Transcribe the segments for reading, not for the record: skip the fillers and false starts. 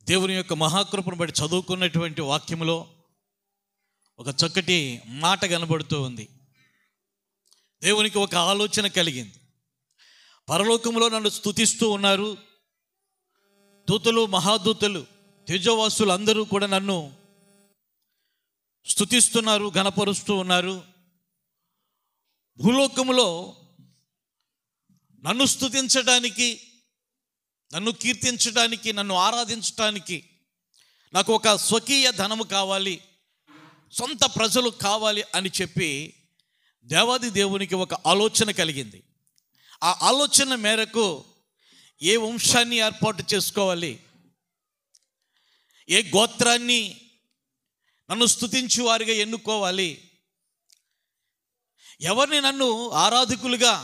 దేవుని యొక్క మహాకృపను బట్టి చదువుకున్నటువంటి వాక్యములో ఒక చక్కటి మాట కనబడుతూ ఉంది. దేవునికి ఒక ఆలోచన కలిగింది. పరలోకంలో నన్ను స్తుతిస్తూ ఉన్నారు దూతలు, మహాదూతలు, తేజోవాసులు అందరూ కూడా నన్ను స్తుతిస్తున్నారు, ఘనపరుస్తూ ఉన్నారు. భూలోకములో నన్ను స్తుతించడానికి, నన్ను కీర్తించడానికి, నన్ను ఆరాధించడానికి నాకు ఒక స్వకీయ ధనము కావాలి, సొంత ప్రజలు కావాలి అని చెప్పి దేవాది దేవునికి ఒక ఆలోచన కలిగింది. ఆ ఆలోచన మేరకు ఏ వంశాన్ని ఏర్పాటు చేసుకోవాలి, ఏ గోత్రాన్ని నన్ను స్తుతించు వారిగా ఎన్నుకోవాలి, ఎవరిని నన్ను ఆరాధకులుగా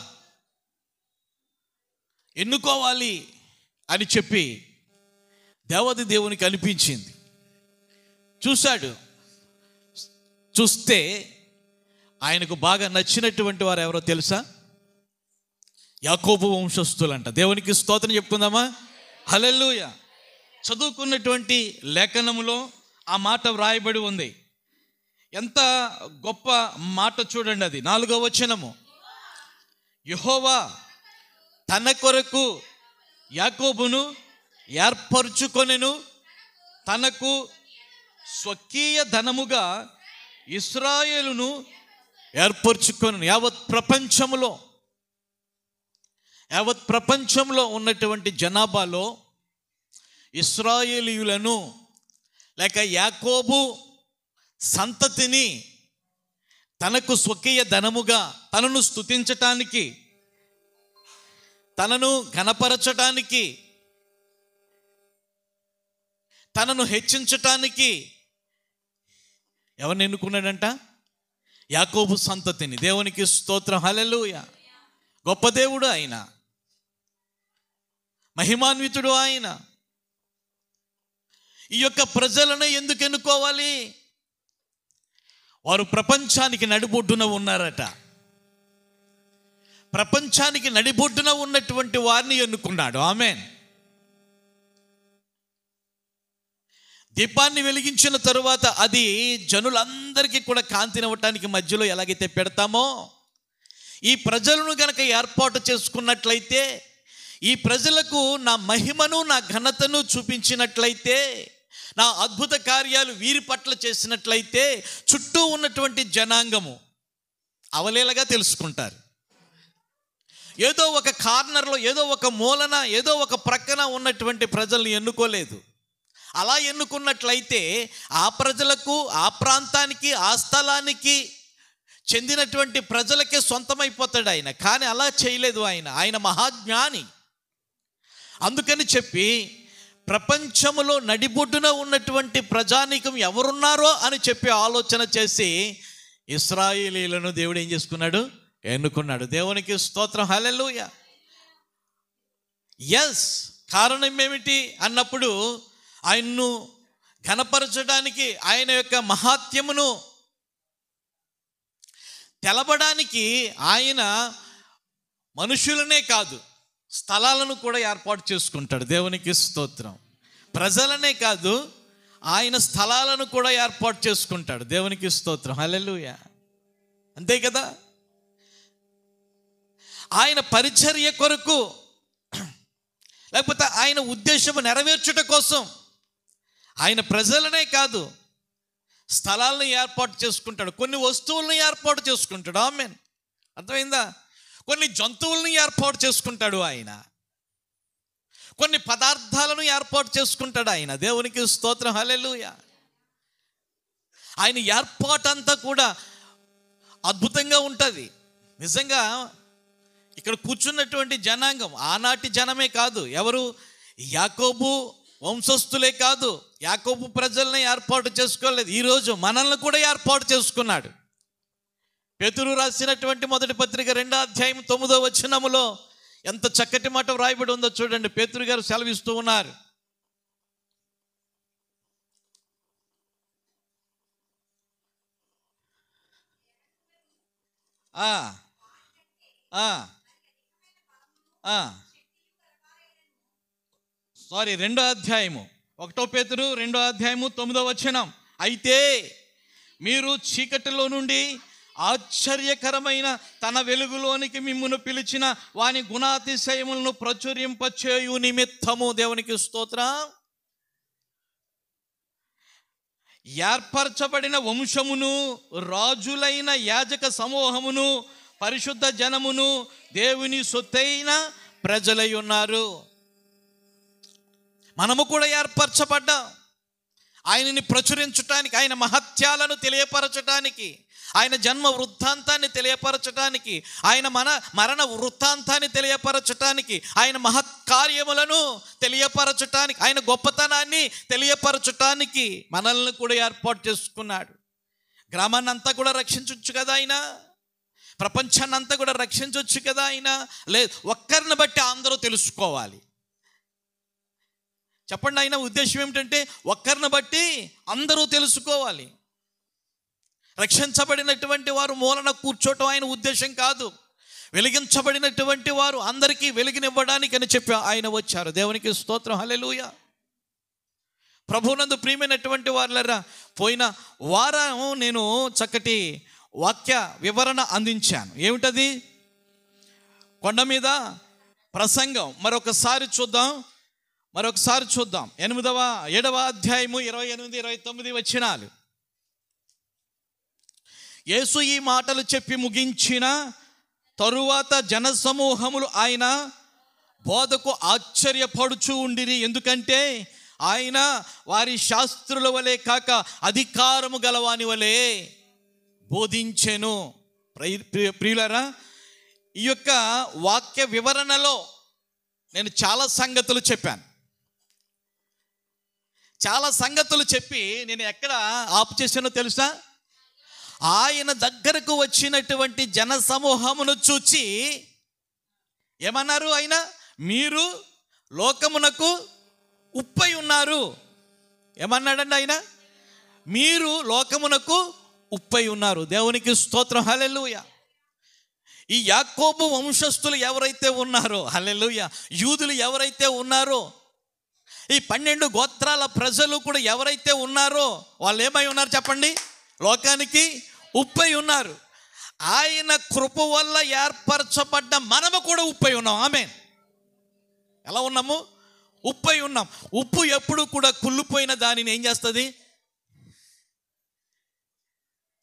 ఎన్నుకోవాలి అని చెప్పి దేవాది దేవునికి అనిపించింది. చూస్తే ఆయనకు బాగా నచ్చినటువంటి వారు ఎవరో తెలుసా? యాకోబు వంశస్థులంట. దేవునికి స్తోత్రం చెప్పుకుందామా? హల్లెలూయా. చదువుకున్నటువంటి లేఖనములో ఆ మాట వ్రాయబడి ఉంది. ఎంత గొప్ప మాట చూడండి. అది 4వ వచనము. యెహోవా తన కొరకు యాకోబును ఏర్పరచుకొనెను, తనకు స్వకీయ ధనముగా ఇశ్రాయేలును ఏర్పరచుకొనెను. యావత్ ప్రపంచంలో ఉన్నటువంటి జనాభాలో ఇశ్రాయేలీయులను లేక యాకోబు సంతతిని తనకు స్వకీయ ధనముగా, తనను స్తుతించటానికి, తనను ఘనపరచటానికి, తనను హెచ్చించటానికి ఎవరిని ఎన్నుకున్నాడంట? యాకోబు సంతతిని. దేవునికి స్తోత్రం. హల్లెలూయా. గొప్ప దేవుడు ఆయన, మహిమాన్వితుడు ఆయన. ఈ యొక్క ప్రజలను ఎందుకు ఎన్నుకోవాలి? వారు ప్రపంచానికి నడిబొడ్డున ఉన్నారట. ప్రపంచానికి నడిబొడ్డున ఉన్నటువంటి వారిని ఎన్నుకున్నాడు. ఆమేన్. దీపాన్ని వెలిగించిన తరువాత అది జనులందరికీ కూడా కాంతినివ్వటానికి మధ్యలో ఎలాగైతే పెడతామో, ఈ ప్రజలను గనక ఏర్పాటు చేసుకున్నట్లయితే, ఈ ప్రజలకు నా మహిమను, నా ఘనతను చూపించినట్లయితే, నా అద్భుత కార్యాలు వీరి పట్ల చేసినట్లయితే, చుట్టూ ఉన్నటువంటి జనాంగము అవలేలగా తెలుసుకుంటారు. ఏదో ఒక కార్నర్లో, ఏదో ఒక మూలన, ఏదో ఒక ప్రక్కన ఉన్నటువంటి ప్రజల్ని ఎన్నుకోలేదు. అలా ఎన్నుకున్నట్లయితే ఆ ప్రజలకు, ఆ ప్రాంతానికి, ఆ స్థలానికి చెందినటువంటి ప్రజలకే సొంతమైపోతాడు ఆయన. కానీ అలా చేయలేదు ఆయన మహాజ్ఞాని. అందుకని చెప్పి ప్రపంచములో నడిబొడ్డున ఉన్నటువంటి ప్రజానీకం ఎవరున్నారో అని చెప్పి ఆలోచన చేసి ఇశ్రాయేలీయులను దేవుడు ఏం చేసుకున్నాడు? ఎన్నుకున్నాడు. దేవునికి స్తోత్రం. హల్లెలూయా. ఎస్. కారణం ఏమిటి అన్నప్పుడు, ఆయన్ను ఘనపరచడానికి, ఆయన యొక్క మహాత్యమును తెలపడానికి ఆయన మనుషులనే కాదు, స్థలాలను కూడా ఏర్పాటు చేసుకుంటాడు. దేవునికి స్తోత్రం. ప్రజలనే కాదు, ఆయన స్థలాలను కూడా ఏర్పాటు చేసుకుంటాడు. దేవునికి స్తోత్రం. హల్లెలూయా. అంతే కదా. ఆయన పరిచర్య కొరకు, లేకపోతే ఆయన ఉద్దేశము నెరవేర్చుట కోసం ఆయన ప్రజలనే కాదు, స్థలాలను ఏర్పాటు చేసుకుంటాడు. కొన్ని వస్తువులను ఏర్పాటు చేసుకుంటాడు. ఆమేన్. అర్థమైందా? కొన్ని జంతువులను ఏర్పాటు చేసుకుంటాడు ఆయన. కొన్ని పదార్థాలను ఏర్పాటు చేసుకుంటాడు ఆయన. దేవునికి స్తోత్రం. హల్లెలూయా. ఆయన ఏర్పాటు అంతా కూడా అద్భుతంగా ఉంటుంది. నిజంగా ఇక్కడ కూర్చున్నటువంటి జనాంగం ఆనాటి జనమే కాదు. ఎవరు? యాకోబు వంశస్థులే కాదు, యాకోబు ప్రజల్ని ఏర్పాటు చేసుకోలేదు. ఈరోజు మనల్ని కూడా ఏర్పాటు చేసుకున్నాడు. పేతురు రాసినటువంటి మొదటి పత్రిక 2వ అధ్యాయం 9వ వచనములో ఎంత చక్కటి మాట వ్రాయబడి ఉందో చూడండి. పేతురు గారు సెలవిస్తూ ఉన్నారు. సారీ, 2వ అధ్యాయము 1 పేతురు 2:9 అయితే మీరు చీకటిలో నుండి ఆశ్చర్యకరమైన తన వెలుగులోనికి మిమ్మును పిలిచిన వాని గుణాతిశయములను ప్రచురింపచేయు నిమిత్తము, దేవునికి స్తోత్రం, ఏర్పరచబడిన వంశమును, రాజులైన యాజక సమూహమును, పరిశుద్ధ జనమును, దేవుని సొత్తైన ప్రజలై ఉన్నారు. మనము కూడా ఏర్పరచబడ్డాం ఆయనని ప్రచురించటానికి, ఆయన మహత్యాలను తెలియపరచటానికి, ఆయన జన్మ వృత్తాంతాన్ని తెలియపరచటానికి, ఆయన మరణ వృత్తాంతాన్ని తెలియపరచటానికి, ఆయన మహత్కార్యములను తెలియపరచటానికి, ఆయన గొప్పతనాన్ని తెలియపరచటానికి మనల్ని కూడా ఏర్పాటు చేసుకున్నాడు. గ్రామాన్ని అంతా కూడా రక్షించవచ్చు కదా ఆయన, ప్రపంచాన్ని అంతా కూడా రక్షించవచ్చు కదా ఆయన. లేదు, ఒక్కరిని బట్టి అందరూ తెలుసుకోవాలి. చెప్పండి, ఆయన ఉద్దేశం ఏమిటంటే ఒక్కరిని బట్టి అందరూ తెలుసుకోవాలి. రక్షించబడినటువంటి వారు మూలన కూర్చోవటం ఆయన ఉద్దేశం కాదు. వెలిగించబడినటువంటి వారు అందరికీ వెలిగినివ్వడానికి అని చెప్పి ఆయన వచ్చారు. దేవునికి స్తోత్రం, హల్లెలూయా. ప్రభువునందు ప్రియమైనటువంటి వారులారా, పోయిన వారం నేను చక్కటి వాక్య వివరణ అందించాను. ఏమిటది? కొండ మీద ప్రసంగం. మరొకసారి చూద్దాం 7వ అధ్యాయము 28, 29 వచనాలు. యేసు ఈ మాటలు చెప్పి ముగించిన తరువాత జనసమూహములు ఆయన బోధకు ఆశ్చర్యపడుచు ఉండిరి. ఎందుకంటే ఆయన వారి శాస్త్రుల వలె కాక అధికారము గలవాని వలె బోధించెను. ప్రియులారా, ఈ యొక్క వాక్య వివరణలో నేను చాలా సంగతులు చెప్పి నేను ఎక్కడ ఆపు చేశానో తెలుసా? ఆయన దగ్గరకు వచ్చినటువంటి జన సమూహమును చూచి ఏమన్నారు? ఆయన, మీరు లోకమునకు ఉప్పై ఉన్నారు. ఏమన్నాడండి ఆయన? మీరు లోకమునకు ఉప్పై ఉన్నారు. దేవునికి స్తోత్రం, హల్లెలూయా. ఈ యాకోబు వంశస్థులు ఎవరైతే ఉన్నారో, హల్లెలూయా, యూదులు ఎవరైతే ఉన్నారో, ఈ 12 గోత్రాల ప్రజలు కూడా ఎవరైతే ఉన్నారో వాళ్ళు ఏమై ఉన్నారు చెప్పండి? లోకానికి ఉప్పై ఉన్నారు. ఆయన కృప వల్ల ఏర్పరచబడ్డ మనము కూడా ఉప్పై ఉన్నాం. ఆమేన్. ఎలా ఉన్నాము? ఉప్పై ఉన్నాం. ఉప్పు ఎప్పుడు కూడా కుళ్ళిపోయిన దానిని ఏం చేస్తుంది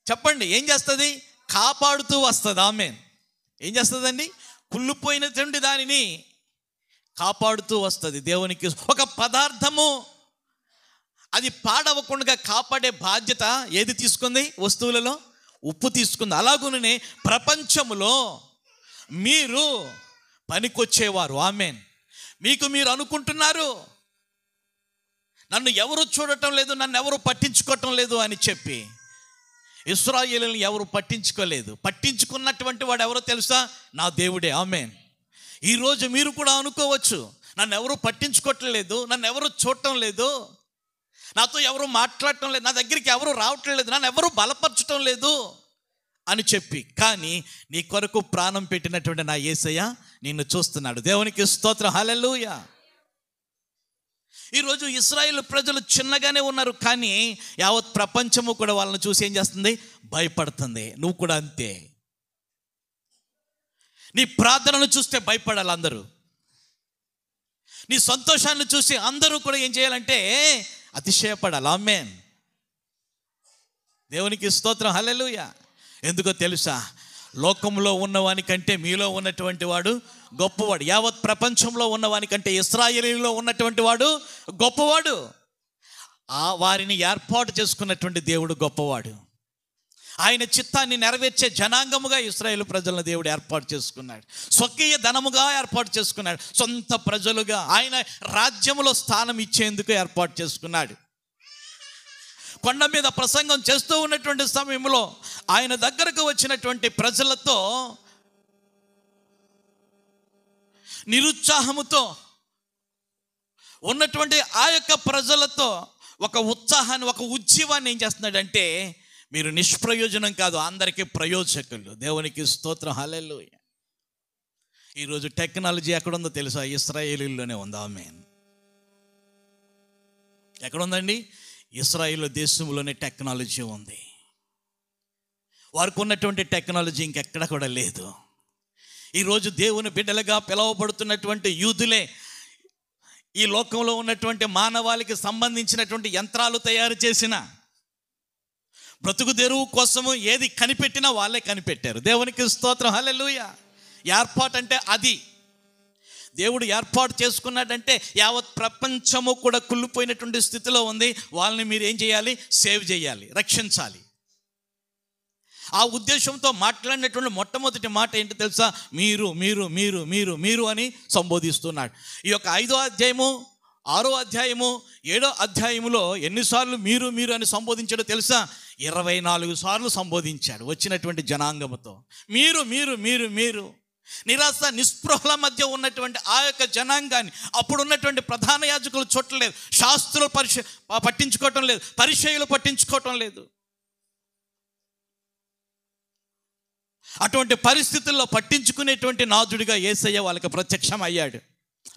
చెప్పండి? ఏం చేస్తుంది? కాపాడుతూ వస్తుంది. ఆమేన్. ఏం చేస్తుందండి? కుళ్ళిపోయినటువంటి దానిని కాపాడుతూ వస్తుంది. దేవునికి ఒక పదార్థము అది పాడవకుండా కాపాడే బాధ్యత ఏది తీసుకుంది? వస్తువులలో ఉప్పు తీసుకుంది. అలాగునే ప్రపంచములో మీరు పనికొచ్చేవారు. ఆమేన్. మీకు మీరు అనుకుంటున్నారు నన్ను ఎవరు చూడటం లేదు, నన్ను ఎవరు పట్టించుకోవటం లేదు అని చెప్పి. ఇశ్రాయేలుని ఎవరు పట్టించుకోలేదు. పట్టించుకున్నటువంటి వాడు ఎవరో తెలుసా? నా దేవుడే. ఆమేన్. ఈరోజు మీరు కూడా అనుకోవచ్చు, నన్ను ఎవరు పట్టించుకోవటం లేదు, నన్ను ఎవరు చూడటం లేదు, నాతో ఎవరు మాట్లాడటం లేదు, నా దగ్గరికి ఎవరు రావటం లేదు, నన్ను ఎవరు బలపరచటం లేదు అని చెప్పి. కానీ నీ కొరకు ప్రాణం పెట్టినటువంటి నా యేసయ్య నిన్ను చూస్తున్నాడు. దేవునికి స్తోత్రం, హల్లెలూయా. ఈరోజు ఇశ్రాయేలు ప్రజలు చిన్నగానే ఉన్నారు, కానీ యావత్ ప్రపంచము కూడా వాళ్ళని చూసి ఏం చేస్తుంది? భయపడుతుంది. నువ్వు కూడా అంతే. నీ ప్రార్థనను చూస్తే భయపడాలి అందరూ. నీ సంతోషాన్ని చూసి అందరూ కూడా ఏం చేయాలంటే అతిశయపడాలి. ఆమేన్. దేవునికి స్తోత్రం, హల్లెలూయా. ఎందుకో తెలుసా? లోకంలో ఉన్నవానికంటే మీలో ఉన్నటువంటి వాడు గొప్పవాడు. యావత్ ప్రపంచంలో ఉన్నవానికంటే ఇశ్రాయేలీలో ఉన్నటువంటి వాడు గొప్పవాడు. వారిని ఏర్పాటు చేసుకున్నటువంటి దేవుడు గొప్పవాడు. ఆయన చిత్తాన్ని నెరవేర్చే జనాంగముగా ఇశ్రాయేలు ప్రజలను దేవుడు ఏర్పాటు చేసుకున్నాడు. స్వకీయ ధనముగా ఏర్పాటు చేసుకున్నాడు. సొంత ప్రజలుగా ఆయన రాజ్యములో స్థానం ఇచ్చేందుకు ఏర్పాటు చేసుకున్నాడు. కొండ మీద ప్రసంగం చేస్తూ ఉన్నటువంటి సమయంలో ఆయన దగ్గరకు వచ్చినటువంటి ప్రజలతో నిరుత్సాహముతో ఉన్నటువంటి ఆ యొక్క ప్రజలతో ఒక ఉత్సాహాన్ని, ఒక ఉజ్జీవాన్ని ఏం చేస్తున్నాడంటే, మీరు నిష్ప్రయోజనం కాదు, అందరికీ ప్రయోజకులు. దేవునికి స్తోత్రం, హల్లెలూయా. ఈరోజు టెక్నాలజీ ఎక్కడుందో తెలుసా? ఇశ్రాయేలీలోనే ఉంది. ఆమేన్. ఎక్కడ ఉందండి? ఇశ్రాయేలు దేశంలోనే టెక్నాలజీ ఉంది. వారికి ఉన్నటువంటి టెక్నాలజీ ఇంకెక్కడ కూడా లేదు. ఈరోజు దేవుని బిడ్డలుగా పిలువబడుతున్నటువంటి యూదులే ఈ లోకంలో ఉన్నటువంటి మానవాళికి సంబంధించినటువంటి యంత్రాలు తయారు చేసిన, బ్రతుకు తెరువు కోసము ఏది కనిపెట్టినా వాళ్ళే కనిపెట్టారు. దేవునికి స్తోత్రం, హల్లెలూయా. ఏర్పాటు అంటే అది. దేవుడు ఏర్పాటు చేసుకున్నాడంటే యావత్ ప్రపంచము కూడా కుళ్ళిపోయినటువంటి స్థితిలో ఉంది. వాళ్ళని మీరు ఏం చేయాలి? సేవ్ చేయాలి, రక్షించాలి. ఆ ఉద్దేశంతో మాట్లాడినటువంటి మొట్టమొదటి మాట ఏంటి తెలుసా? మీరు మీరు మీరు మీరు మీరు అని సంబోధిస్తున్నాడు. ఈ యొక్క 5వ అధ్యాయము, 6వ అధ్యాయము, 7వ అధ్యాయములో ఎన్నిసార్లు మీరు మీరు అని సంబోధించాడో తెలుసా? 24 సార్లు సంబోధించాడు వచ్చినటువంటి జనాంగముతో. మీరు మీరు మీరు మీరు నిరాశ నిస్పృహల మధ్య ఉన్నటువంటి ఆ యొక్క జనాంగాన్ని అప్పుడు ఉన్నటువంటి ప్రధాన యాజకులు చూడలేదు, శాస్త్రులు పట్టించుకోవటం లేదు, పరిచయులు పట్టించుకోవటం లేదు. అటువంటి పరిస్థితుల్లో పట్టించుకునేటువంటి నాథుడిగా యేసయ్య వాళ్ళకి ప్రత్యక్షం అయ్యాడు.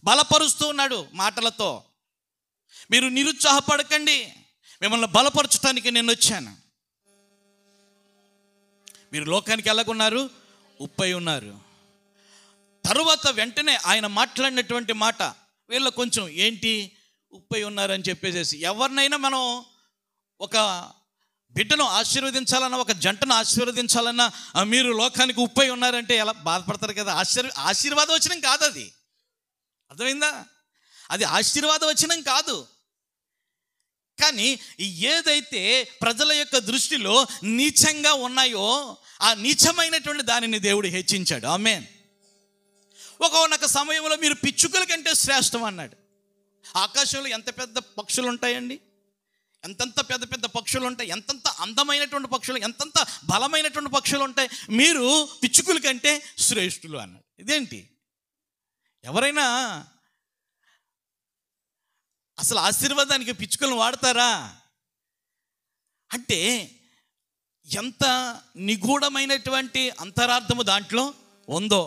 బలపరుస్తూ ఉన్నాడు మాటలతో. మీరు నిరుత్సాహపడకండి, మిమ్మల్ని బలపరచడానికి నేను వచ్చాను. మీరు లోకానికి ఎలాగున్నారు? ఉప్పై ఉన్నారు. తరువాత వెంటనే ఆయన మాట్లాడినటువంటి మాట వీళ్ళ కొంచెం ఏంటి ఉప్పై ఉన్నారని చెప్పేసి, ఎవరినైనా మనం ఒక బిడ్డను ఆశీర్వదించాలన్నా, ఒక జంటను ఆశీర్వదించాలన్నా, మీరు లోకానికి ఉప్పై ఉన్నారంటే ఎలా బాధపడతారు కదా. ఆశీర్వాద వచనం కాదు అది, అర్థమైందా? అది ఆశీర్వాద వచనం కాదు. కానీ ఏదైతే ప్రజల యొక్క దృష్టిలో నీచంగా ఉన్నాయో ఆ నీచమైనటువంటి దానిని దేవుడు హెచ్చించాడు. ఆమేన్. ఒక్కొక్క సమయంలో మీరు పిచ్చుకల కంటే శ్రేష్టం అన్నాడు. ఆకాశంలో ఎంత పెద్ద పక్షులు ఉంటాయండి, ఎంతంత పెద్ద పెద్ద పక్షులు ఉంటాయి, ఎంతంత అందమైనటువంటి పక్షులు, ఎంతంత బలమైనటువంటి పక్షులు ఉంటాయి. మీరు పిచ్చుకల కంటే శ్రేష్ఠులు అన్నాడు. ఇదేంటి? ఎవరైనా అసలు ఆశీర్వాదానికి పిచ్చుకలను వాడతారా? అంటే ఎంత నిగూఢమైనటువంటి అంతరార్థము దాంట్లో ఉందో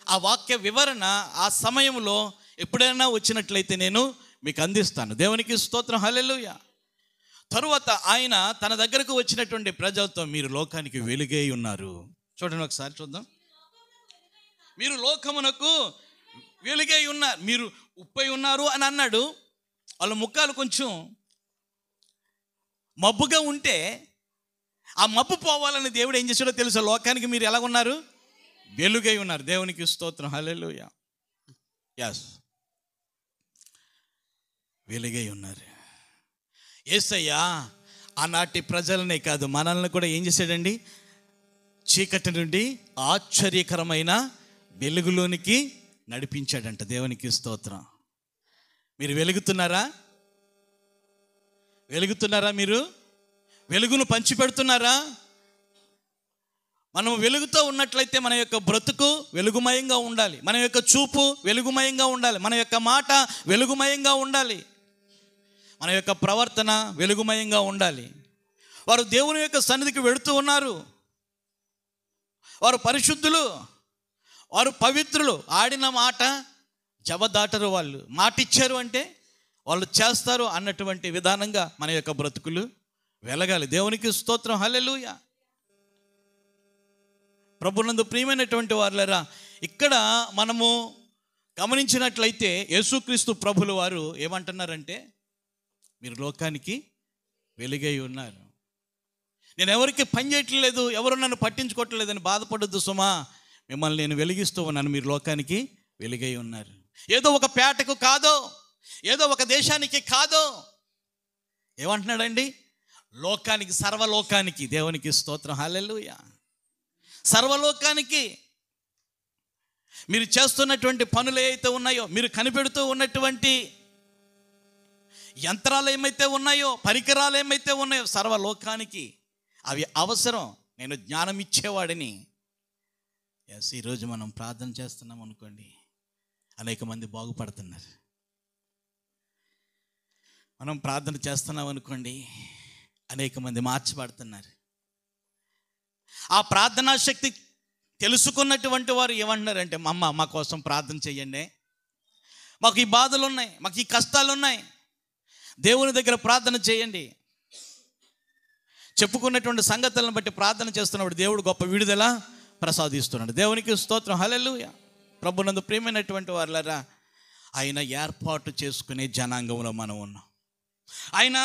ఆ వాక్య వివరణ ఆ సమయంలో ఎప్పుడైనా వచ్చినట్లయితే నేను మీకు అందిస్తాను. దేవునికి స్తోత్రం, హల్లెలూయా. తరువాత ఆయన తన దగ్గరకు వచ్చినటువంటి ప్రజలతో మీరు లోకానికి వెలుగై ఉన్నారు. చూడండి ఒకసారి చూద్దాం. మీరు లోకమునకు వెలుగై ఉన్నారు, మీరు ఉప్పై ఉన్నారు అని అన్నాడు. వాళ్ళ ముఖాలు కొంచెం మబ్బుగా ఉంటే ఆ మబ్బు పోవాలని దేవుడు ఏం చేశాడో తెలుసా? లోకానికి మీరు ఎలా ఉన్నారు? వెలుగై ఉన్నారు. దేవునికి స్తోత్రం, హల్లెలూయా. yes, వెలుగై ఉన్నారు. యేసయ్య ఆనాటి ప్రజలనే కాదు మనల్ని కూడా ఏం చేశాడండి? చీకటి నుండి ఆశ్చర్యకరమైన వెలుగులోనికి నడిపించాడంట. దేవునికి స్తోత్రం. మీరు వెలుగుతున్నారా? వెలుగుతున్నారా? మీరు వెలుగును పంచిపెడుతున్నారా? మనం వెలుగుతో ఉన్నట్లయితే మన యొక్క బ్రతుకు వెలుగుమయంగా ఉండాలి, మన యొక్క చూపు వెలుగుమయంగా ఉండాలి, మన యొక్క మాట వెలుగుమయంగా ఉండాలి, మన యొక్క ప్రవర్తన వెలుగుమయంగా ఉండాలి. వారు దేవుని యొక్క సన్నిధికి వెళుతూ ఉన్నారు, వారు పరిశుద్ధులు, వారు పవిత్రులు. ఆడిన మాట జవదాటరు. వాళ్ళు మాట ఇచ్చారు అంటే వాళ్ళు చేస్తారు అన్నటువంటి విధానంగా మన యొక్క బ్రతుకులు వెలగాలి. దేవునికి స్తోత్రం, హల్లెలూయా. ప్రభునందు ప్రియమైనటువంటి వారులారా, ఇక్కడ మనము గమనించినట్లయితే యేసుక్రీస్తు ప్రభులు వారు ఏమంటున్నారంటే మీరు లోకానికి వెలుగై ఉన్నారు. నేను ఎవరికి పని చేయట్లేదు, ఎవరు నన్ను పట్టించుకోవట్లేదని బాధపడొద్దు సుమా. మిమ్మల్ని నేను వెలిగిస్తూ ఉన్నాను. మీరు లోకానికి వెలుగై ఉన్నారు. ఏదో ఒక పేటకు కాదో, ఏదో ఒక దేశానికి కాదో. ఏమంటున్నాడండి? లోకానికి, సర్వలోకానికి. దేవునికి స్తోత్రం, హల్లెలూయా. సర్వలోకానికి. మీరు చేస్తున్నటువంటి పనులు ఏవైతే ఉన్నాయో, మీరు కనిపెడుతూ ఉన్నటువంటి యంత్రాలు ఏమైతే ఉన్నాయో, పరికరాలు ఏమైతే ఉన్నాయో, సర్వలోకానికి అవి అవసరం. నేను జ్ఞానం ఇచ్చేవాడిని. ఎస్, ఈరోజు మనం ప్రార్థన చేస్తున్నాం అనుకోండి, అనేక మంది బాగుపడుతున్నారు. మనం ప్రార్థన చేస్తున్నాం అనుకోండి, అనేక మంది మార్చబడుతున్నారు. ఆ ప్రార్థనా శక్తి తెలుసుకున్నటువంటి వారు ఏమంటున్నారంటే, మా కోసం ప్రార్థన చెయ్యండి, మాకు ఈ బాధలు ఉన్నాయి, మాకు ఈ కష్టాలు ఉన్నాయి, దేవుని దగ్గర ప్రార్థన చేయండి. చెప్పుకున్నటువంటి సంగతులను బట్టి ప్రార్థన చేస్తున్నప్పుడు దేవుడు గొప్ప విడుదల ప్రసాదిస్తున్నాడు. దేవునికి స్తోత్రం, హల్లెలూయా. ప్రభునందు ప్రియమైనటువంటి వారులారా, ఆయన ఏర్పాటు చేసుకునే జనాంగంలో మనం ఉన్నాం. ఆయన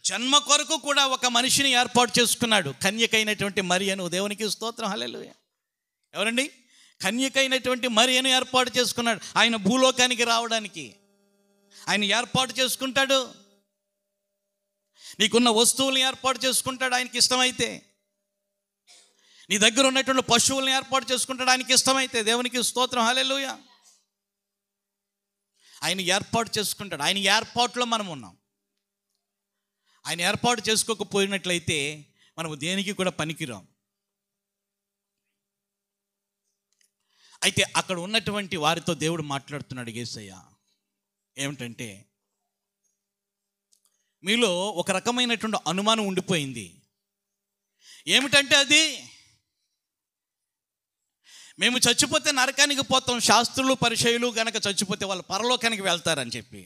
జన్మ కొరకు కూడా ఒక మనిషిని ఏర్పాటు చేసుకున్నాడు, కన్యకైనటువంటి మరియను. దేవునికి స్తోత్రం, హల్లెలూయా. ఎవరండి? కన్యకైనటువంటి మరియను ఏర్పాటు చేసుకున్నాడు. ఆయన భూలోకానికి రావడానికి ఆయన ఏర్పాటు చేసుకుంటాడు. నీకున్న వస్తువుల్ని ఏర్పాటు చేసుకుంటాడు ఆయనకి ఇష్టమైతే. నీ దగ్గర ఉన్నటువంటి పశువుల్ని ఏర్పాటు చేసుకుంటాడు ఆయనకి ఇష్టమైతే. దేవునికి స్తోత్రం, హల్లెలూయా. ఆయన ఏర్పాటు చేసుకుంటాడు. ఆయన ఏర్పాటులో మనం ఉన్నాం. ఆయన ఏర్పాటు చేసుకోకపోయినట్లయితే మనము దేనికి కూడా పనికిరాం. అయితే అక్కడ ఉన్నటువంటి వారితో దేవుడు మాట్లాడుతున్నాడు యేసయ్య. ఏమిటంటే, మీలో ఒక రకమైనటువంటి అనుమానం ఉండిపోయింది. ఏమిటంటే అది, మేము చచ్చిపోతే నరకానికి పోతాం, శాస్త్రులు పరిచయులు గనక చచ్చిపోతే వాళ్ళు పరలోకానికి వెళ్తారని చెప్పి.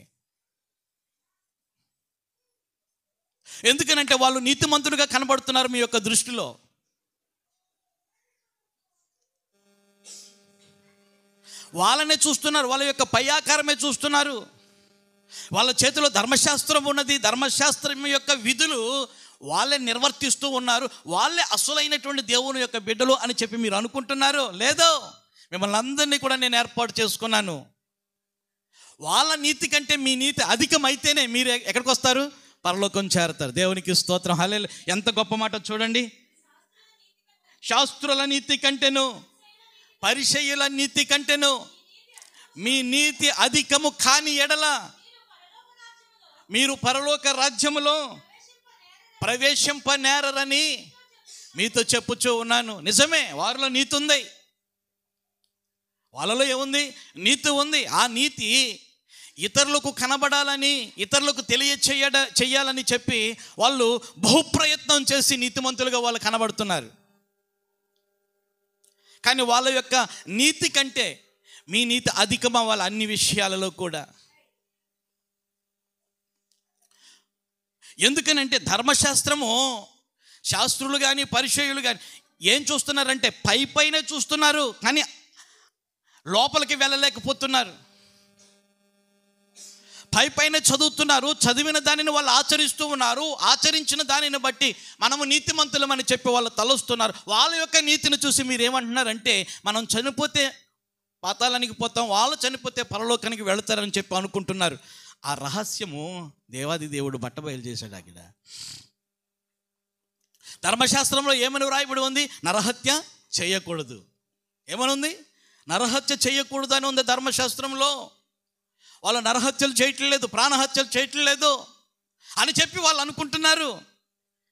ఎందుకనంటే వాళ్ళు నీతిమంతులుగా కనబడుతున్నారు మీ యొక్క దృష్టిలో. వాళ్ళనే చూస్తున్నారు, వాళ్ళ యొక్క పై ఆకారమే చూస్తున్నారు. వాళ్ళ చేతిలో ధర్మశాస్త్రం ఉన్నది, ధర్మశాస్త్రం యొక్క విధులు వాళ్ళే నిర్వర్తిస్తూ ఉన్నారు. వాళ్ళే అసలైనటువంటి దేవుని యొక్క బిడ్డలు అని చెప్పి మీరు అనుకుంటున్నారు. లేదో, మిమ్మల్ని అందరినీ కూడా నేను ఏర్పాటు చేసుకున్నాను. వాళ్ళ నీతి కంటే మీ నీతి అధికమైతేనే మీరు ఎక్కడికి వస్తారు? పరలోకం చేరతారు. దేవునికి స్తోత్రం, హల్లెలూయా. ఎంత గొప్ప మాట చూడండి. శాస్త్రుల నీతి కంటేను, పరిసయ్యుల నీతి కంటేను మీ నీతి అధికము కాని ఎడల మీరు పరలోక రాజ్యములో ప్రవేశింపనేరని మీతో చెప్పుచూ ఉన్నాను. నిజమే, వారిలో నీతి ఉంది. వాళ్ళలో ఏముంది? నీతి ఉంది. ఆ నీతి ఇతరులకు కనబడాలని, ఇతరులకు చెయ్యాలని చెప్పి వాళ్ళు బహుప్రయత్నం చేసి నీతిమంతులుగా వాళ్ళు కనబడుతున్నారు. కానీ వాళ్ళ యొక్క నీతి కంటే మీ నీతి అధికం అవ్వాలి అన్ని విషయాలలో కూడా. ఎందుకనంటే ధర్మశాస్త్రము, శాస్త్రులు కానీ పరిచయులు కానీ ఏం చూస్తున్నారంటే పైనే చూస్తున్నారు, కానీ లోపలికి వెళ్ళలేకపోతున్నారు. పైన చదువుతున్నారు, చదివిన దానిని వాళ్ళు ఆచరిస్తూ ఉన్నారు. ఆచరించిన దానిని బట్టి మనము నీతిమంతులమని చెప్పి వాళ్ళు తలుస్తున్నారు. వాళ్ళ యొక్క నీతిని చూసి మీరు ఏమంటున్నారంటే, మనం చనిపోతే పాతాళానికి పోతాం, వాళ్ళు చనిపోతే పరలోకానికి వెళతారని చెప్పి అనుకుంటున్నారు. ఆ రహస్యము దేవాది దేవుడు బట్టబయలు చేశాడు. అక్కడ ధర్మశాస్త్రంలో ఏమని వ్రాయబడి ఉంది? నరహత్య చేయకూడదు. ఏమని ఉంది? నరహత్య చేయకూడదు అని ఉంది ధర్మశాస్త్రంలో. వాళ్ళు నరహత్యలు చేయటం లేదు, ప్రాణహత్యలు చేయటం లేదు అని చెప్పి వాళ్ళు అనుకుంటున్నారు.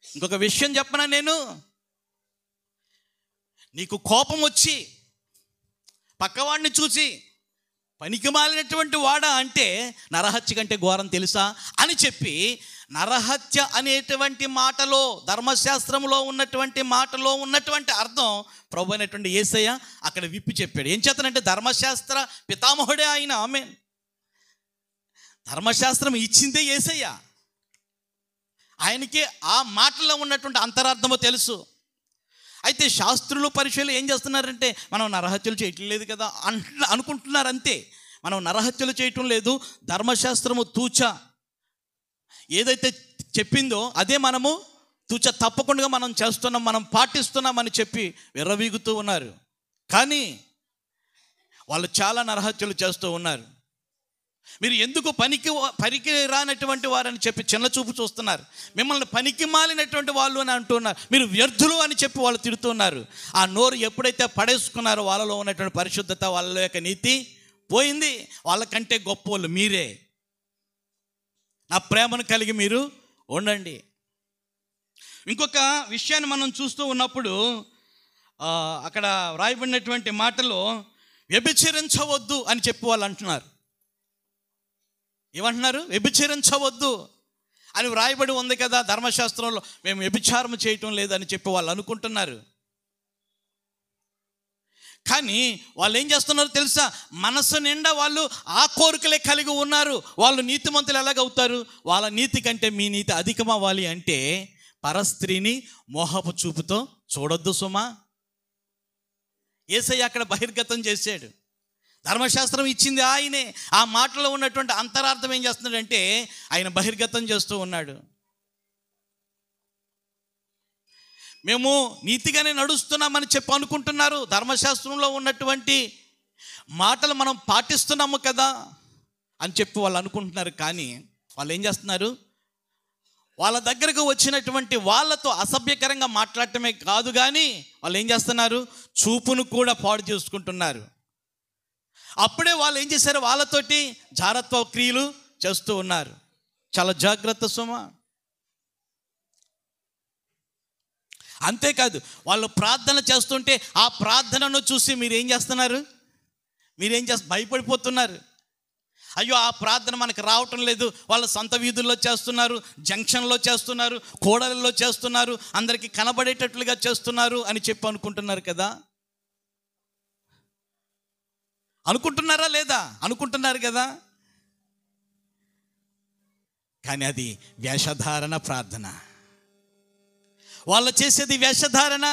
ఇంకొక విషయం చెప్పనా నేను, నీకు కోపం వచ్చి పక్కవాడిని చూసి పనికి మాలినటువంటి వాడా అంటే నరహత్య కంటే ఘోరం తెలుసా అని చెప్పి, నరహత్య అనేటువంటి మాటలో, ధర్మశాస్త్రంలో ఉన్నటువంటి మాటలో ఉన్నటువంటి అర్థం ప్రభు అయినటువంటి యేసయ్య అక్కడ విప్పి చెప్పాడు. ఏం చేతనంటే ధర్మశాస్త్ర పితామహుడే ఆయన. ఆమేన్. ధర్మశాస్త్రం ఇచ్చిందే యేసయ్య. ఆయనకి ఆ మాటలో ఉన్నటువంటి అంతరార్థమో తెలుసు. అయితే శాస్త్రులు పరిచయులు ఏం చేస్తున్నారంటే, మనం నరహత్యలు చేయటం లేదు కదా అనుకుంటున్నారు. అంతే, మనం నరహత్యలు చేయటం లేదు, ధర్మశాస్త్రము తూచా ఏదైతే చెప్పిందో అదే మనము తూచా తప్పకుండా మనం చేస్తున్నాం, మనం పాటిస్తున్నామని చెప్పి విర్రవీగుతూ ఉన్నారు. కానీ వాళ్ళు చాలా నరహత్యలు చేస్తూ ఉన్నారు. మీరు ఎందుకు పనికి రానటువంటి వారని చెప్పి చిన్న చూపు చూస్తున్నారు. మిమ్మల్ని పనికి మాలినటువంటి వాళ్ళు అని అంటున్నారు. మీరు వ్యర్థులు అని చెప్పి వాళ్ళు తిడుతున్నారు. ఆ నోరు ఎప్పుడైతే పడేసుకున్నారో వాళ్ళలో ఉన్నటువంటి పరిశుద్ధత, వాళ్ళ యొక్క నీతి పోయింది. వాళ్ళకంటే గొప్పవాళ్ళు మీరే. నా ప్రేమను కలిగి మీరు ఉండండి. ఇంకొక విషయాన్ని మనం చూస్తూ ఉన్నప్పుడు అక్కడ వ్రాయబడినటువంటి మాటలో వ్యభిచరించవద్దు అని చెప్పి వాళ్ళు అంటున్నారు. ఏమంటున్నారు? వ్యభిచరించవద్దు అని వ్రాయబడి ఉంది కదా ధర్మశాస్త్రంలో. మేము వ్యభిచారం చేయటం లేదని చెప్పి వాళ్ళు అనుకుంటున్నారు. కానీ వాళ్ళు ఏం చేస్తున్నారో తెలుసా? మనసు నిండా వాళ్ళు ఆ కోరికలే కలిగి ఉన్నారు. వాళ్ళు నీతిమంతులు ఎలాగవుతారు? వాళ్ళ నీతి కంటే మీ నీతి అధికమవ్వాలి అంటే పరస్త్రీని మోహపు చూపుతో చూడొద్దు సుమా. యేసయ్య అక్కడ బహిర్గతం చేశాడు. ధర్మశాస్త్రం ఇచ్చింది ఆయనే. ఆ మాటలో ఉన్నటువంటి అంతరార్థం ఏం చేస్తున్నాడంటే ఆయన బహిర్గతం చేస్తూ ఉన్నాడు. మేము నీతిగానే నడుస్తున్నామని చెప్పి అనుకుంటున్నారు. ధర్మశాస్త్రంలో ఉన్నటువంటి మాటలు మనం పాటిస్తున్నాము కదా అని చెప్పి వాళ్ళు అనుకుంటున్నారు. కానీ వాళ్ళు ఏం చేస్తున్నారు? వాళ్ళ దగ్గరకు వచ్చినటువంటి వాళ్ళతో అసభ్యకరంగా మాట్లాడటమే కాదు, కానీ వాళ్ళు ఏం చేస్తున్నారు? చూపును కూడా పాడు చేసుకుంటున్నారు. అప్పుడే వాళ్ళు ఏం చేశారు? వాళ్ళతోటి జారత్వ క్రియలు చేస్తూ ఉన్నారు. చాలా జాగ్రత్త సుమ. అంతేకాదు, వాళ్ళు ప్రార్థన చేస్తుంటే ఆ ప్రార్థనను చూసి మీరేం చేస్తున్నారు? భయపడిపోతున్నారు. అయ్యో, ఆ ప్రార్థన మనకు రావటం లేదు. వాళ్ళ సొంత వీధుల్లో చేస్తున్నారు, జంక్షన్లో చేస్తున్నారు, కోడలలో చేస్తున్నారు, అందరికీ కనబడేటట్లుగా చేస్తున్నారు అని చెప్పి అనుకుంటున్నారు కదా. అనుకుంటున్నారా లేదా? అనుకుంటున్నారు కదా. కానీ అది వేషధారణ ప్రార్థన. వాళ్ళు చేసేది వేషధారణ.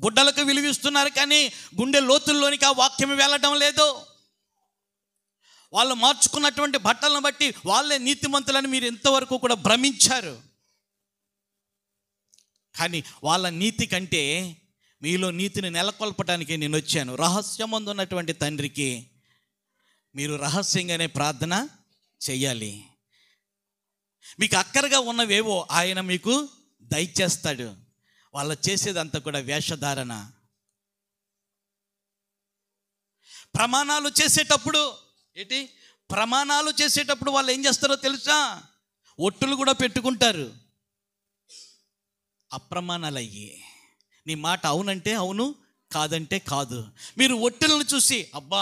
గుడ్డలకు విలువిస్తున్నారు కానీ గుండె లోతుల్లోనికి ఆ వాక్యం వెళ్ళడం లేదు. వాళ్ళు మార్చుకున్నటువంటి బట్టలను బట్టి వాళ్ళే నీతిమంతులని మీరు ఎంతవరకు కూడా భ్రమించారు. కానీ వాళ్ళ నీతి కంటే మీలో నీతిని నెలకొల్పటానికి నేను వచ్చాను. రహస్యమందు ఉన్నటువంటి తండ్రికి మీరు రహస్యంగానే ప్రార్థన చెయ్యాలి. మీకు అక్కరగా ఉన్నవేవో ఆయన మీకు దయచేస్తాడు. వాళ్ళు చేసేదంతా కూడా వేషధారణ. ప్రమాణాలు చేసేటప్పుడు వాళ్ళు ఏం చేస్తారో తెలుసా? ఒట్టులు కూడా పెట్టుకుంటారు. అప్రమాణాలు అయ్యి నీ మాట అవునంటే అవును, కాదంటే కాదు. మీరు ఒట్టులను చూసి అబ్బా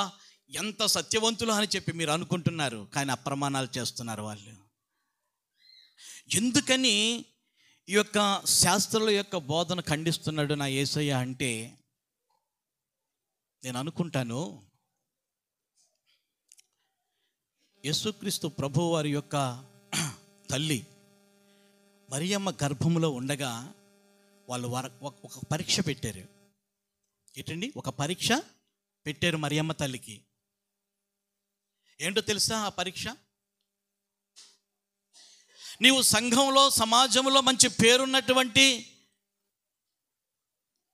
ఎంత సత్యవంతులు అని చెప్పి మీరు అనుకుంటున్నారు, కానీ అప్రమాణాలు చేస్తున్నారు వాళ్ళు. ఎందుకని ఈ యొక్క శాస్త్రుల యొక్క బోధన ఖండిస్తున్నాడు నా యేసయ్య అంటే నేను అనుకుంటాను, యేసుక్రీస్తు ప్రభువు వారి యొక్క తల్లి మరియమ్మ గర్భములో ఉండగా వాళ్ళు ఒక పరీక్ష పెట్టారు. ఏంటండి? ఒక పరీక్ష పెట్టారు మరియమ్మ తల్లికి. ఏంటో తెలుసా ఆ పరీక్ష? నీవు సంఘంలో, సమాజంలో మంచి పేరున్నటువంటి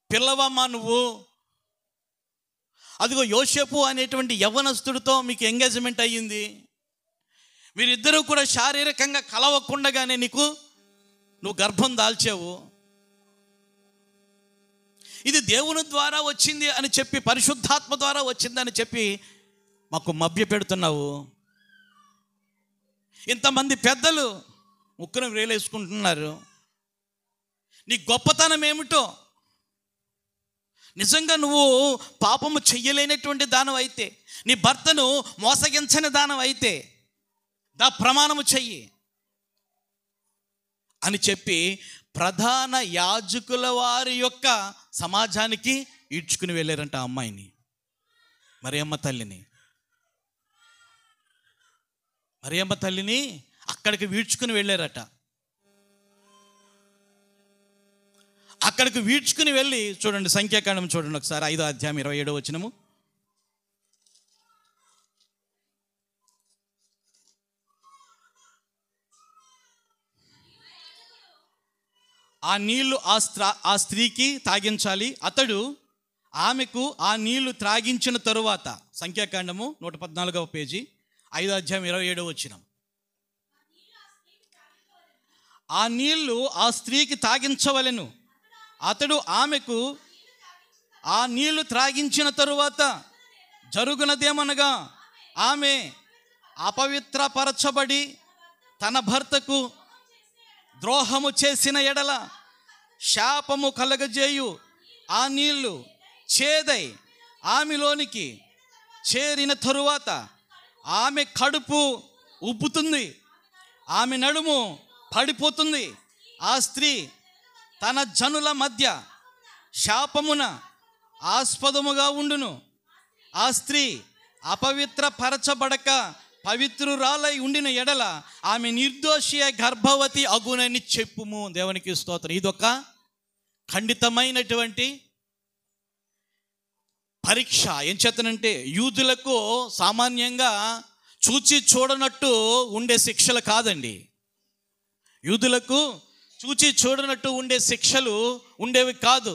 పిల్లవమ్మా నువ్వు. అదిగో యోసేపు అనేటువంటి యవ్వనస్తుడితో మీకు ఎంగేజ్మెంట్ అయ్యింది. మీరిద్దరూ కూడా శారీరకంగా కలవకుండగానే నువ్వు గర్భం దాల్చావు. ఇది దేవుని ద్వారా వచ్చింది అని చెప్పి, పరిశుద్ధాత్మ ద్వారా వచ్చిందని చెప్పి మాకు మభ్య పెడుతున్నావు. ఇంతమంది పెద్దలు ముక్కును వేలేసుకుంటున్నారు. నీ గొప్పతనం ఏమిటో, నిజంగా నువ్వు పాపము చెయ్యలేనటువంటి దానం అయితే, నీ భర్తను మోసగించని దానం అయితే ప్రమాణము చెయ్యి అని చెప్పి ప్రధాన యాజకుల వారి యొక్క సమాజానికి ఈడ్చుకుని వెళ్ళారంట ఆ అమ్మాయిని, మరియమ్మ తల్లిని అక్కడికి వీడ్చుకుని వెళ్ళారట. అక్కడికి వీడ్చుకుని వెళ్ళి చూడండి, సంఖ్యాకాండం చూడండి ఒకసారి, 5వ అధ్యాయం 27వ వచనము. ఆ నీళ్లు ఆ స్త్రీకి తాగించాలి. అతడు ఆమెకు ఆ నీళ్లు త్రాగించిన తరువాత, సంఖ్యాకాండము 114వ పేజీ 5వ అధ్యాయం 27వ వచనం. ఆ నీళ్లు ఆ స్త్రీకి తాగించవలెను. అతడు ఆమెకు ఆ నీళ్లు త్రాగించిన తరువాత జరుగునదేమనగా, ఆమె అపవిత్రపరచబడి తన భర్తకు ద్రోహము చేసిన ఎడల శాపము కలగజేయు ఆ నీళ్లు చేదై ఆమెలోనికి చేరిన తరువాత ఆమె కడుపు ఉబ్బుతుంది, ఆమె నడుము పడిపోతుంది. ఆ స్త్రీ తన జనుల మధ్య శాపమున ఆస్పదముగా ఉండును. ఆ స్త్రీ అపవిత్ర పరచబడక పవిత్రురాలై ఉండిన ఎడల ఆమె నిర్దోషి గర్భవతి అగునని చెప్పుము. దేవునికి స్తోత్రం. ఇదొక ఖండితమైనటువంటి పరీక్ష. ఏం చేతనంటే యూదులకు సామాన్యంగా చూచి చూడనట్టు ఉండే శిక్షలు కాదండి. యూదులకు చూచి చూడనట్టు ఉండే శిక్షలు ఉండేవి కాదు.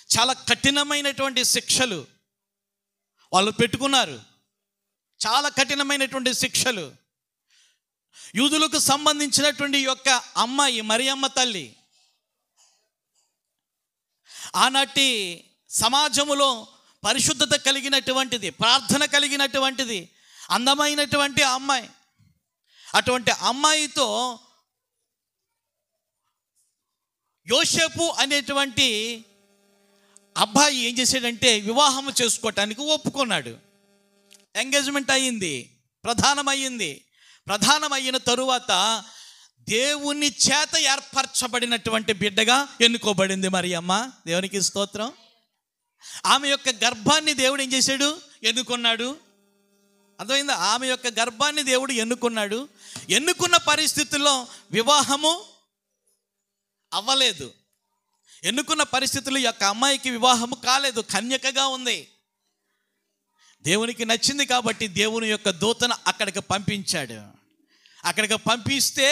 చాలా కఠినమైనటువంటి శిక్షలు వాళ్ళు పెట్టుకున్నారు. చాలా కఠినమైనటువంటి శిక్షలు. యూదులకు సంబంధించినటువంటి యొక్క అమ్మాయి మరియమ్మ తల్లి ఆనాటి సమాజములో పరిశుద్ధత కలిగినటువంటిది, ప్రార్థన కలిగినటువంటిది, అందమైనటువంటి అమ్మాయి. అటువంటి అమ్మాయితో యోసేపు అనేటువంటి అబ్బాయి ఏం చేశాడంటే వివాహం చేసుకోవటానికి ఒప్పుకున్నాడు. ఎంగేజ్మెంట్ అయ్యింది, ప్రధానమైన తరువాత దేవుని చేత ఏర్పరచబడినటువంటి బిడ్డగా ఎన్నుకోబడింది మరియమ్మ. దేవునికి స్తోత్రం. ఆమె యొక్క గర్భాన్ని దేవుడు ఏం చేశాడు? ఎన్నుకున్నాడు. అర్థమైందా? ఆమె యొక్క గర్భాన్ని దేవుడు ఎన్నుకున్నాడు. ఎన్నుకున్న పరిస్థితుల్లో వివాహము అవ్వలేదు. ఎన్నుకున్న పరిస్థితుల్లో యొక్క అమ్మాయికి వివాహము కాలేదు, కన్యకగా ఉంది. దేవునికి నచ్చింది కాబట్టి దేవుని యొక్క దూతను అక్కడికి పంపించాడు. అక్కడికి పంపిస్తే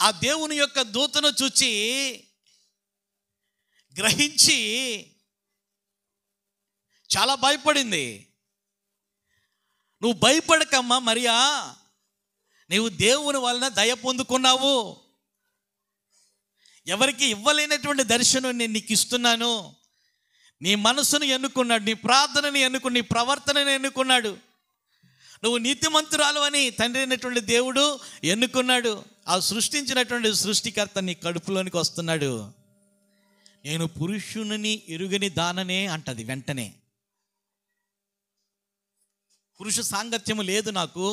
ఆ దేవుని యొక్క దూతను చూచి గ్రహించి చాలా భయపడింది. నువ్వు భయపడకమ్మా మరియా, నీవు దేవుని వలన దయ పొందుకున్నావు. ఎవరికి ఇవ్వలేనటువంటి దర్శనం నేను నీకు ఇస్తున్నాను. నీ మనసును ఎన్నుకున్నాడు, నీ ప్రార్థనని ఎన్నుకుని, నీ ప్రవర్తనని ఎన్నుకున్నాడు. నువ్వు నీతిమంతురాలు అని తండ్రి అయినటువంటి దేవుడు ఎన్నుకున్నాడు. ఆ సృష్టించినటువంటి సృష్టికర్త నీ కడుపులోనికి వస్తున్నాడు. నేను పురుషుని ఎరుగని దాననే అంటది. వెంటనే పురుష సాంగత్యము లేదు నాకు,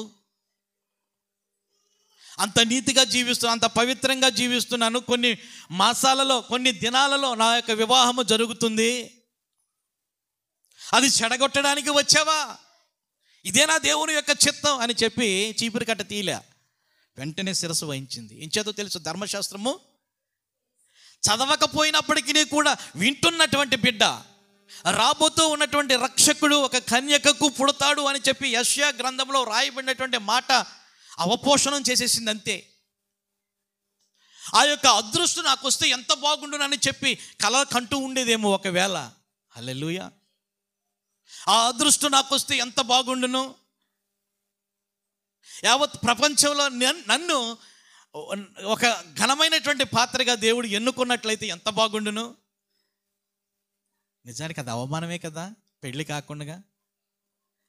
అంత నీతిగా జీవిస్తున్నాను, అంత పవిత్రంగా జీవిస్తున్నాను. కొన్ని మాసాలలో, కొన్ని దినాలలో నా యొక్క వివాహము జరుగుతుంది. అది చెడగొట్టడానికి వచ్చావా? ఇదేనా దేవుని యొక్క చిత్తం అని చెప్పి చీపురు కట్ట తీయలే, వెంటనే శిరస్సు వహించింది. ఏం చేతో తెలుసు? ధర్మశాస్త్రము చదవకపోయినప్పటికీ కూడా వింటున్నటువంటి బిడ్డ, రాబోతూ ఉన్నటువంటి రక్షకుడు ఒక కన్యకకు పుడతాడు అని చెప్పి యెషయా గ్రంథంలో రాయబడినటువంటి మాట అవపోషణం చేసేసింది అంతే. ఆ యొక్క అదృష్టం నాకు వస్తే ఎంత బాగుండునని చెప్పి కల కంటూ ఉండేదేమో ఒకవేళ. హల్లెలూయా. ఆ అదృష్టం నాకు వస్తే ఎంత బాగుండును, యావత్ ప్రపంచంలో నన్ను ఒక ఘనమైనటువంటి పాత్రగా దేవుడు ఎన్నుకున్నట్లయితే ఎంత బాగుండును. నిజానికి అది అవమానమే కదా, పెళ్ళి కాకుండా.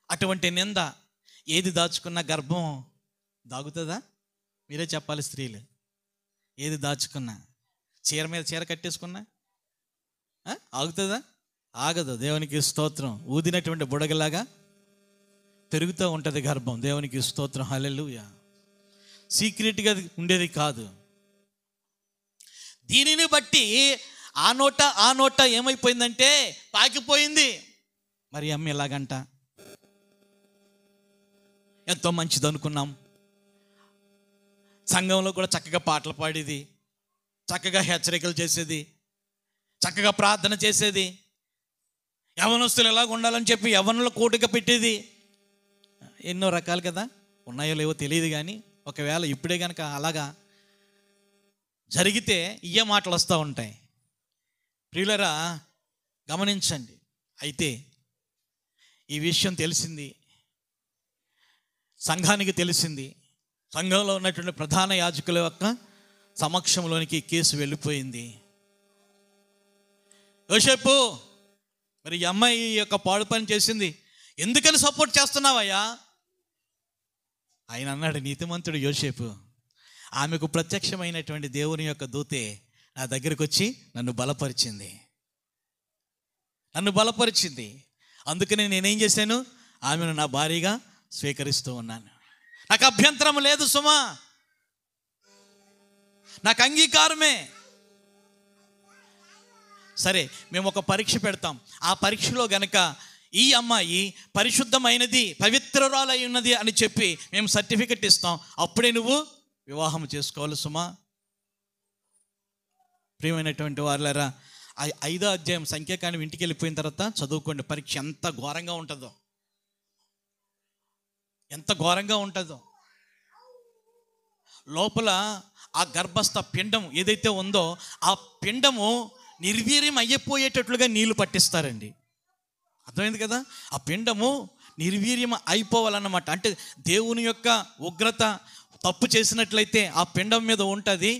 అటువంటి నింద ఏది దాచుకున్న గర్భం దాగుతుందా? మీరే చెప్పాలి స్త్రీలు. ఏది దాచుకున్నా, చీర మీద చీర కట్టేసుకున్నా ఆగుతుందా? ఆగదు. దేవునికి స్తోత్రం. ఊదినటువంటి బుడగలాగా పెరుగుతూ ఉంటుంది గర్భం. దేవునికి స్తోత్రం. హల్లెలూయా. సీక్రెట్గా ఉండేది కాదు. దీనిని బట్టి ఆ నోట ఏమైపోయిందంటే పాకిపోయింది. మరి అమ్మ ఎలాగంట? ఎంతో మంచిది అనుకున్నాం, సంఘంలో కూడా చక్కగా పాటలు పాడేది, చక్కగా హెచ్చరికలు చేసేది, చక్కగా ప్రార్థన చేసేది, యవనస్తులు ఎలాగ ఉండాలని చెప్పి యవనుల కోటిక పెట్టేది. ఎన్నో రకాలు కదా, ఉన్నాయో లేవో తెలియదు. కానీ ఒకవేళ ఇప్పుడే కనుక అలాగా జరిగితే ఇయ్యే మాటలు వస్తూ ఉంటాయి. ప్రియులరా గమనించండి. అయితే ఈ విషయం తెలిసింది, సంఘానికి తెలిసింది. సంఘంలో ఉన్నటువంటి ప్రధాన యాజకుల యొక్క సమక్షంలోనికి కేసు వెళ్ళిపోయింది. యోసేపు, మరి ఈ అమ్మాయి యొక్క పాడు పని చేసింది, ఎందుకని సపోర్ట్ చేస్తున్నావయ్యా? ఆయన అన్నాడు, నీతిమంతుడు యోసేపు, ఆమెకు ప్రత్యక్షమైనటువంటి దేవుని యొక్క దూతే నా దగ్గరికి వచ్చి నన్ను బలపరిచింది. అందుకని నేనేం చేశాను? ఆమెను నా భార్యగా స్వీకరిస్తూ ఉన్నాను. నాకు అభ్యంతరం లేదు సుమా, నాకు అంగీకారమే. సరే మేము ఒక పరీక్ష పెడతాం, ఆ పరీక్షలో గనక ఈ అమ్మాయి పరిశుద్ధమైనది, పవిత్రురాలై ఉన్నది అని చెప్పి మేము సర్టిఫికెట్ ఇస్తాం, అప్పుడే నువ్వు వివాహం చేసుకోవాలి సుమా. ప్రియమైనటువంటి వారులారా, 5వ అధ్యాయం సంఖ్యాకాండం ఇంటికి వెళ్ళిపోయిన తర్వాత చదువుకోండి. పరీక్ష ఎంత ఘోరంగా ఉంటుందో, ఎంత ఘోరంగా ఉంటుందో. లోపల ఆ గర్భస్థ పిండం ఏదైతే ఉందో ఆ పిండము నిర్వీర్యం అయిపోయేటట్లుగా నీళ్లు పట్టిస్తారండి. అర్థమైంది కదా? ఆ పిండము నిర్వీర్యం అయిపోవాలన్నమాట. అంటే దేవుని యొక్క ఉగ్రత తప్పు చేసినట్లయితే ఆ పిండం మీద ఉంటుంది.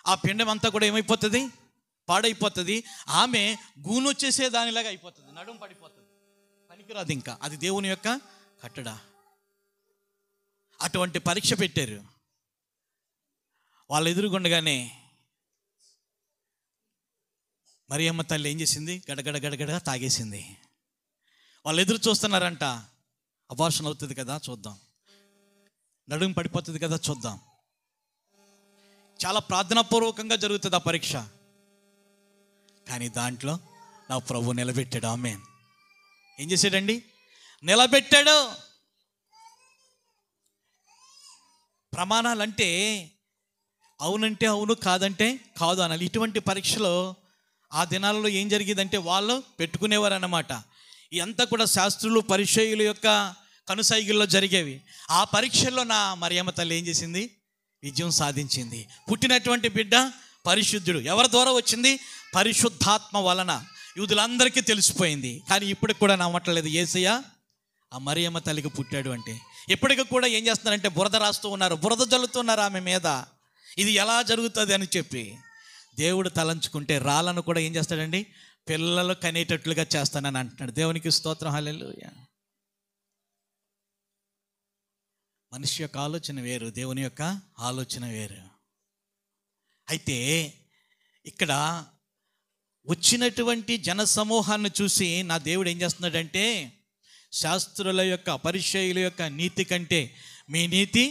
ఆ పిండం అంతా కూడా ఏమైపోతుంది? పాడైపోతుంది. ఆమె గూనొచ్చేసే దానిలాగా అయిపోతుంది, నడుము పడిపోతుంది, పనికిరాదు ఇంకా. అది దేవుని యొక్క కట్టడ. అటువంటి పరీక్ష పెట్టారు. వాళ్ళు ఎదురుగుండగానే మరియమ్మ తల్లి ఏం చేసింది? గడగడ తాగేసింది. వాళ్ళు ఎదురు చూస్తున్నారంట, అబార్షన్ అవుతుంది కదా చూద్దాం, నడుము పడిపోతుంది కదా చూద్దాం. చాలా ప్రార్థనాపూర్వకంగా జరుగుతుంది ఆ పరీక్ష. కానీ దాంట్లో నా ప్రభు నిలబెట్టాడు. ఆమేన్. ఏం చేశాడండి? నిలబెట్టాడు. ప్రమాణాలంటే అవునంటే అవును, కాదంటే కాదు అనాలి. ఇటువంటి పరీక్షలో ఆ దినాలలో ఏం జరిగేదంటే వాళ్ళు పెట్టుకునేవారు అన్నమాట. ఇదంతా కూడా శాస్త్రులు పరిచయుల యొక్క కనుసైగుల్లో జరిగేవి. ఆ పరీక్షల్లో నా మరియమ్మ తల్లి ఏం చేసింది? విజయం సాధించింది. పుట్టినటువంటి బిడ్డ పరిశుద్ధుడు. ఎవరి ద్వారా వచ్చింది? పరిశుద్ధాత్మ వలన. యూదులందరికీ తెలిసిపోయింది. కానీ ఇప్పటికి కూడా నమ్మట్లేదు యేసయ్య ఆ మరియమ్మ తల్లికి పుట్టాడు అంటే. ఇప్పటికి కూడా ఏం చేస్తున్నారంటే బురద రాస్తూ ఉన్నారు, బురద జల్లుతున్నారు ఆమె మీద. ఇది ఎలా జరుగుతుంది అని చెప్పి. దేవుడు తలంచుకుంటే రాళ్ళను కూడా ఏం చేస్తాడండి? పిల్లలు కనేటట్లుగా చేస్తానని అంటున్నాడు. దేవునికి స్తోత్రం, హల్లెలూయా. మనిషి యొక్క ఆలోచన వేరు, దేవుని యొక్క ఆలోచన వేరు. అయితే ఇక్కడ వచ్చినటువంటి జన సమూహాన్ని చూసి నా దేవుడు ఏం చేస్తున్నాడంటే, శాస్త్రుల యొక్క పరిచయుల యొక్క నీతి కంటే మీ నీతి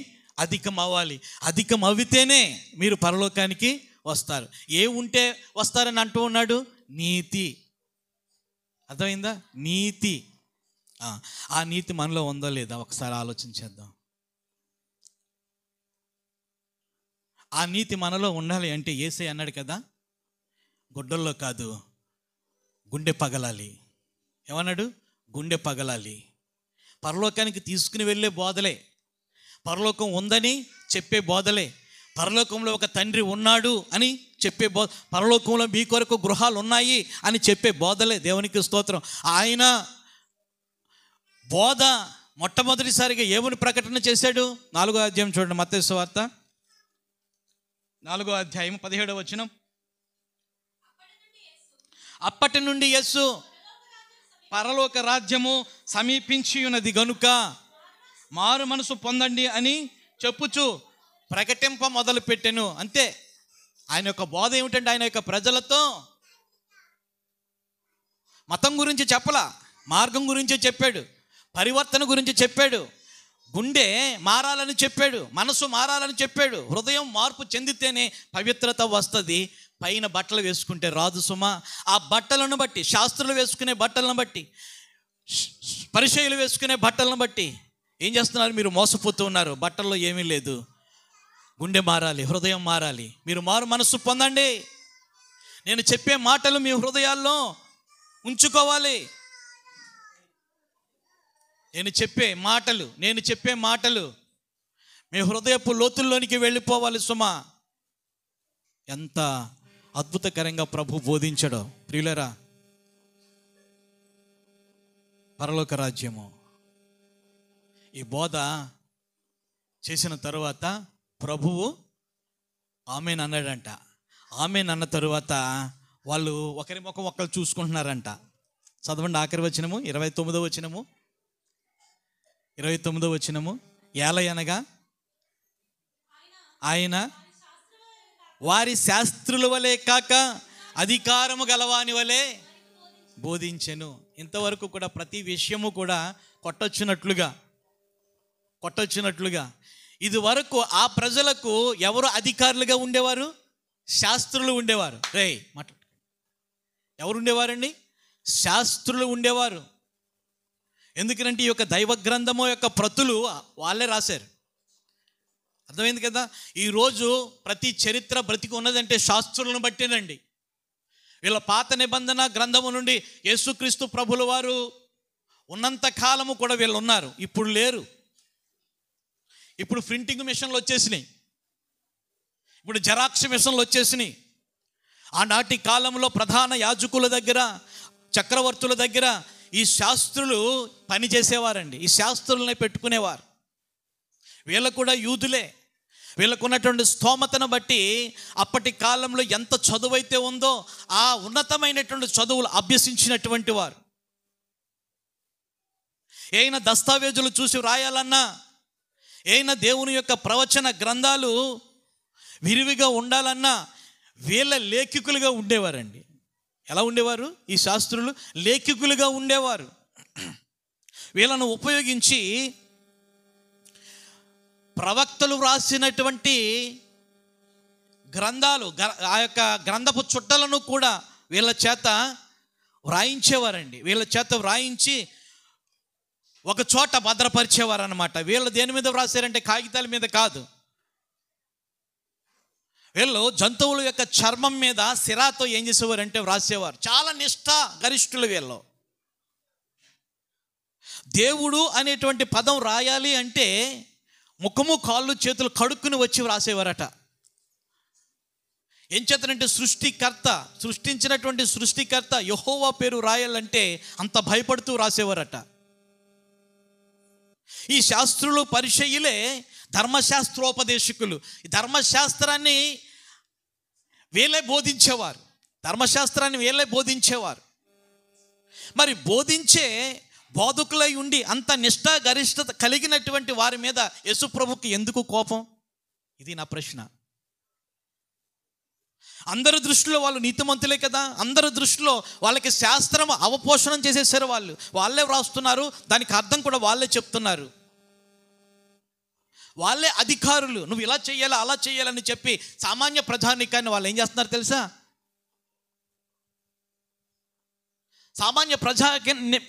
అధికం అవ్వాలి. అధికం అవితేనే మీరు పరలోకానికి వస్తారు. ఏ ఉంటే వస్తారని అంటూ ఉన్నాడు? నీతి. అర్థమైందా? నీతి. ఆ నీతి మనలో ఉందో లేదా ఒకసారి ఆలోచించేద్దాం. ఆ నీతి మనలో ఉండాలి అంటే యేసయ్య అన్నాడు కదా, గుడ్డల్లో కాదు గుండె పగలాలి. ఏమన్నాడు? గుండె పగలాలి. పరలోకానికి తీసుకుని వెళ్ళే బోధలే, పరలోకం ఉందని చెప్పే బోధలే, పరలోకంలో ఒక తండ్రి ఉన్నాడు అని చెప్పే పరలోకంలో మీ కొరకు గృహాలు ఉన్నాయి అని చెప్పే బోధలే. దేవునికి స్తోత్రం. ఆయన బోధ మొట్టమొదటిసారిగా ఏమని ప్రకటన చేశాడు? 4వ అధ్యాయం చూడండి, మత్తయి సువార్త 4వ అధ్యాయం 17వ వచనం. అప్పటి నుండి యేసు పరలోక రాజ్యము సమీపించి ఉన్నది గనుక మారు మనసు పొందండి అని చెప్పుచు ప్రకటింప మొదలు పెట్టెను. అంతే. ఆయన యొక్క బోధ ఏమిటంటే ఆయన యొక్క ప్రజలతో మతం గురించి చెప్పలా, మార్గం గురించి చెప్పాడు, పరివర్తన గురించి చెప్పాడు, గుండె మారాలని చెప్పాడు, మనసు మారాలని చెప్పాడు. హృదయం మార్పు చెందితేనే పవిత్రత వస్తుంది. పైన బట్టలు వేసుకుంటే రాదు సుమా. ఆ బట్టలను బట్టి, శాస్త్రులు వేసుకునే బట్టలను బట్టి, పరిచయులు వేసుకునే బట్టలను బట్టి ఏం చేస్తున్నారు? మీరు మోసపోతూ ఉన్నారు. బట్టల్లో ఏమీ లేదు. గుండె మారాలి, హృదయం మారాలి. మీరు మారు మనస్సు పొందండి. నేను చెప్పే మాటలు మీ హృదయాల్లో ఉంచుకోవాలి. నేను చెప్పే మాటలు మీ హృదయపు లోతుల్లోనికి వెళ్ళిపోవాలి సుమా. ఎంత అద్భుతకరంగా ప్రభు బోధించాడో ప్రియులరా. పరలోక రాజ్యము ఈ బోధ చేసిన తరువాత ప్రభువు ఆమెన్ అన్నాడంట. ఆమెన్ అన్న తరువాత వాళ్ళు ఒకరి ముఖం ఒకరు చూసుకుంటున్నారంట. చదవండి ఆఖరి వచనము, 29వ వచనము. 29వ వచనము. ఏలయనగా ఆయన వారి శాస్త్రుల వలె కాక అధికారము గలవాని వలె బోధించెను. ఇంతవరకు కూడా ప్రతి విషయము కూడా కొట్టొచ్చినట్లుగా ఇది వరకు ఆ ప్రజలకు ఎవరు అధికారులుగా ఉండేవారు? శాస్త్రులు ఉండేవారు. రే మాట్లాడు. ఎవరు ఉండేవారండి? శాస్త్రులు ఉండేవారు. ఎందుకంటే ఈ యొక్క దైవ గ్రంథము యొక్క ప్రతులు వాళ్ళే రాశారు. అర్థమైంది కదా? ఈరోజు ప్రతి చరిత్ర బ్రతికి ఉన్నదంటే శాస్త్రులను బట్టేనండి. వీళ్ళ పాత నిబంధన గ్రంథము నుండి యేసుక్రీస్తు ప్రభుల వారు ఉన్నంత కాలము కూడా వీళ్ళు ఉన్నారు. ఇప్పుడు లేరు. ఇప్పుడు ప్రింటింగ్ మిషన్లు వచ్చేసినాయి, ఇప్పుడు జెరాక్స్ మిషన్లు వచ్చేసినాయి. ఆనాటి కాలంలో ప్రధాన యాజకుల దగ్గర, చక్రవర్తుల దగ్గర ఈ శాస్త్రులు పని చేసేవారండి. ఈ శాస్త్రులనే పెట్టుకునేవారు. వీళ్ళకు కూడా యూదులే. వీళ్ళకున్నటువంటి స్తోమతను బట్టి అప్పటి కాలంలో ఎంత చదువైతే ఉందో ఆ ఉన్నతమైనటువంటి చదువులు అభ్యసించినటువంటి వారు. ఏమైనా దస్తావేజులు చూసి వ్రాయాలన్నా, ఏమైనా దేవుని యొక్క ప్రవచన గ్రంథాలు విరివిగా ఉండాలన్నా వీళ్ళ లేఖికులుగా ఉండేవారండి. ఎలా ఉండేవారు? ఈ శాస్త్రులు లేఖికులుగా ఉండేవారు. వీళ్ళను ఉపయోగించి ప్రవక్తలు వ్రాసినటువంటి గ్రంథాలు, ఆ యొక్క గ్రంథపు చుట్టలను కూడా వీళ్ళ చేత వ్రాయించేవారండి. వీళ్ళ చేత వ్రాయించి ఒక చోట భద్రపరిచేవారు అన్నమాట. వీళ్ళు దేని మీద వ్రాసారంటే కాగితాల మీద కాదు. వీళ్ళు జంతువుల యొక్క చర్మం మీద సిరాతో ఏం చేసేవారంటే వ్రాసేవారు. చాలా నిష్ఠ గరిష్ఠులు వీళ్ళు. దేవుడు అనేటువంటి పదం రాయాలి అంటే ముఖము కాళ్ళు చేతులు కడుక్కుని వచ్చి వ్రాసేవారట. ఏం చేతనంటే సృష్టించినటువంటి సృష్టికర్త యెహోవా పేరు రాయాలంటే అంత భయపడుతూ రాసేవారట. ఈ శాస్త్రులు పరిచయులే ధర్మశాస్త్రోపదేశకులు. ఈ ధర్మశాస్త్రాన్ని వీళ్ళే బోధించేవారు. ధర్మశాస్త్రాన్ని వీళ్ళే బోధించేవారు. మరి బోధించే బోధకులై ఉండి అంత నిష్ఠ గరిష్ఠత కలిగినటువంటి వారి మీద యేసుప్రభుకి ఎందుకు కోపం? ఇది నా ప్రశ్న. అందరి దృష్టిలో వాళ్ళు నీతిమంతులే కదా. అందరి దృష్టిలో వాళ్ళకి శాస్త్రం అవపోషణం చేసేసారు. వాళ్ళే వ్రాస్తున్నారు, దానికి అర్థం కూడా వాళ్ళే చెప్తున్నారు. వాళ్ళే అధికారులు. నువ్వు ఇలా చెయ్యాలి అలా చెయ్యాలని చెప్పి సామాన్య ప్రజానికాన్ని వాళ్ళు ఏం చేస్తున్నారు తెలుసా? సామాన్య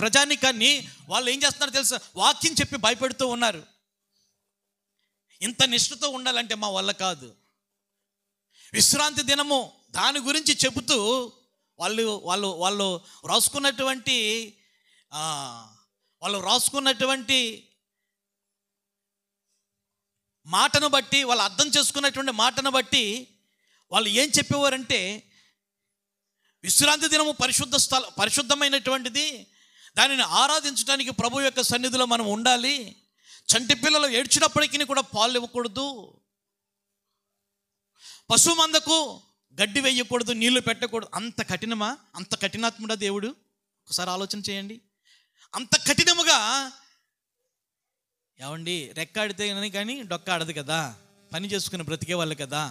ప్రజానికాన్ని వాళ్ళు ఏం చేస్తున్నారు తెలుసా? వాక్యం చెప్పి భయపెడుతూ ఉన్నారు. ఇంత నిష్ఠతో ఉండాలంటే మా వల్ల కాదు. విశ్రాంతి దినము దాని గురించి చెబుతూ వాళ్ళు రాసుకున్నటువంటి మాటను బట్టి, వాళ్ళు అర్థం చేసుకున్నటువంటి మాటను బట్టి వాళ్ళు ఏం చెప్పేవారంటే, విశ్రాంతి దినము పరిశుద్ధమైనటువంటిది, దానిని ఆరాధించడానికి ప్రభు యొక్క సన్నిధిలో మనం ఉండాలి. చంటి పిల్లలు ఏడ్చినప్పటికీ కూడా పాలు ఇవ్వకూడదు, పశువు మందకు గడ్డి వేయకూడదు, నీళ్లు పెట్టకూడదు. అంత కఠినమా? అంత కఠినాత్ముడా దేవుడు? ఒకసారి ఆలోచన చేయండి. అంత కఠినముగా ఏమండి, రెక్కాడితే కానీ డొక్క ఆడదు కదా. పని చేసుకుని బ్రతికే వాళ్ళు కదా.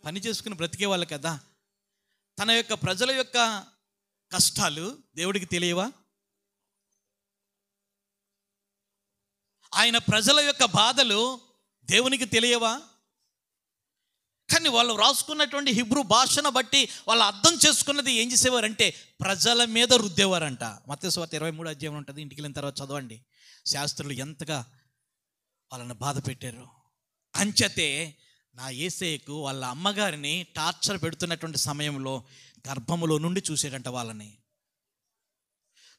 పని చేసుకుని బ్రతికే వాళ్ళు కదా. తన యొక్క ప్రజల యొక్క కష్టాలు దేవుడికి తెలియవా? ఆయన ప్రజల యొక్క బాధలు దేవునికి తెలియవా? కానీ వాళ్ళు రాసుకున్నటువంటి హిబ్రూ భాషను బట్టి వాళ్ళు అర్థం చేసుకున్నది ఏం చేసేవారంటే ప్రజల మీద రుద్దేవారంట. మత్తయి సువార్త 23వ అధ్యాయం ఉంటుంది, ఇంటికి వెళ్ళిన తర్వాత చదవండి. శాస్త్రులు ఎంతగా వాళ్ళని బాధ పెట్టారు. అంచతే నా యేసయ్యకు వాళ్ళ అమ్మగారిని టార్చర్ పెడుతున్నటువంటి సమయంలో గర్భములో నుండి చూసేటంట వాళ్ళని.